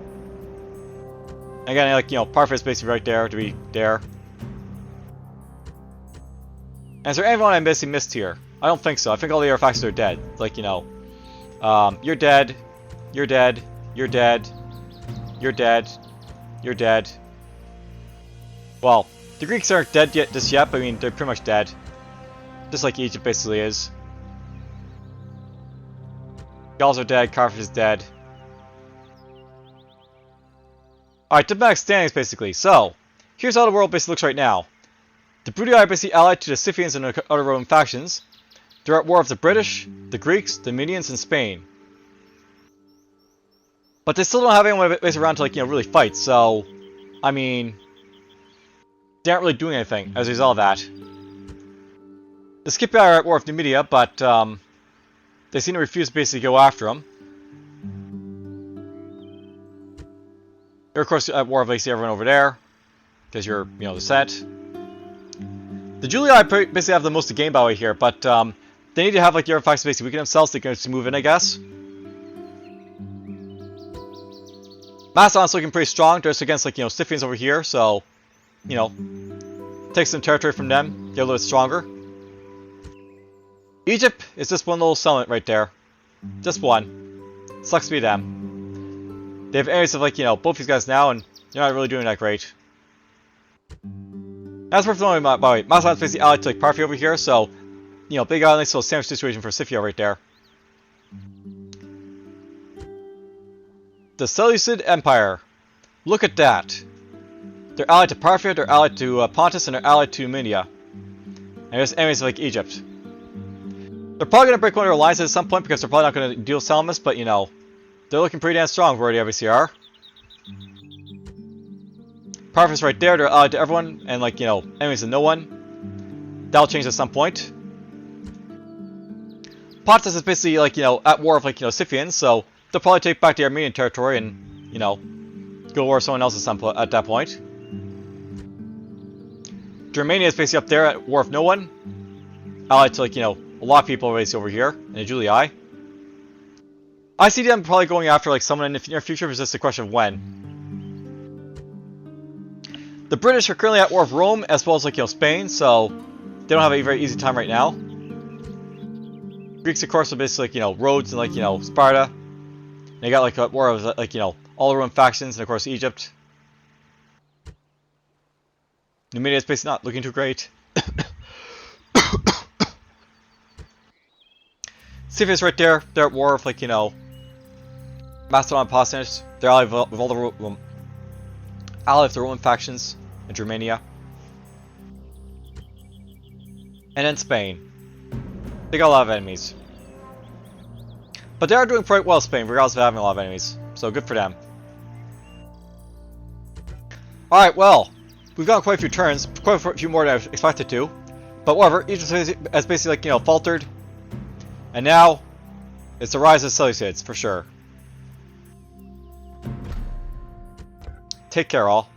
S1: Again, like Parthia is basically right there to be there. And is there anyone I basically missed here? I don't think so. I think all the other factions are dead. Like, you're dead. You're dead. You're dead. You're dead. You're dead. Well, the Greeks aren't dead just yet, but I mean, they're pretty much dead. Just like Egypt basically is. Gauls are dead. Carthage is dead. Alright, diplomatic standings basically. So, here's how the world basically looks right now. The Brudi are basically allied to the Scythians and other Roman factions. They're at war with the British, the Greeks, the Medians, and Spain. But they still don't have anyone basically around to like, really fight, so I mean, they aren't really doing anything as a result of that. The Scipii are at war with Numidia, but they seem to refuse to basically go after them. They're of course at war with basically everyone over there, because you're, the set. The Julii basically have the most to gain by the way here, but they need to have like the other factions basically weaken themselves so they can just move in, I guess. Macedon's looking pretty strong, just against like, Scythians over here, so, take some territory from them, get a little bit stronger. Egypt is just one little settlement right there. Just one. Sucks to be them. They have areas of like, both these guys now, and they're not really doing that great. That's worth knowing, by the way. Macedon's basically allied to like Parthia over here, so, they got a nice little sandwich situation for Scythia right there. The Seleucid Empire. Look at that. They're allied to Parthia, they're allied to Pontus, and they're allied to Numidia. And there's enemies like Egypt. They're probably going to break one of their alliances at some point because they're probably not going to deal with Salamis, but they're looking pretty damn strong where they obviously are. Parthia's right there, they're allied to everyone, and like, enemies to no one. That'll change at some point. Pontus is basically like, at war with like, Scythians, so they'll probably take back the Armenian territory and, go to war with someone else at that point. Germania is basically up there at war with no one. Allied to like, a lot of people basically over here in the Julii. I see them probably going after like someone in the near future, but it's just a question of when. The British are currently at war with Rome as well as like Spain, so they don't have a very easy time right now. Greeks, of course, are basically like Rhodes and like Sparta. And they got like a war of like all the Roman factions, and of course Egypt. Numidia is basically not looking too great. Scythians right there. They're at war with like Macedon and Pausanias. They're allied with all the allied with the Roman factions in Germania. And then Spain. They got a lot of enemies. But they are doing quite well, Spain, regardless of having a lot of enemies. So good for them. Alright, well, we've gone quite a few turns, quite a few more than I expected to. But whatever, Egypt has basically like, faltered. And now, it's the rise of Seleucids, for sure. Take care, all.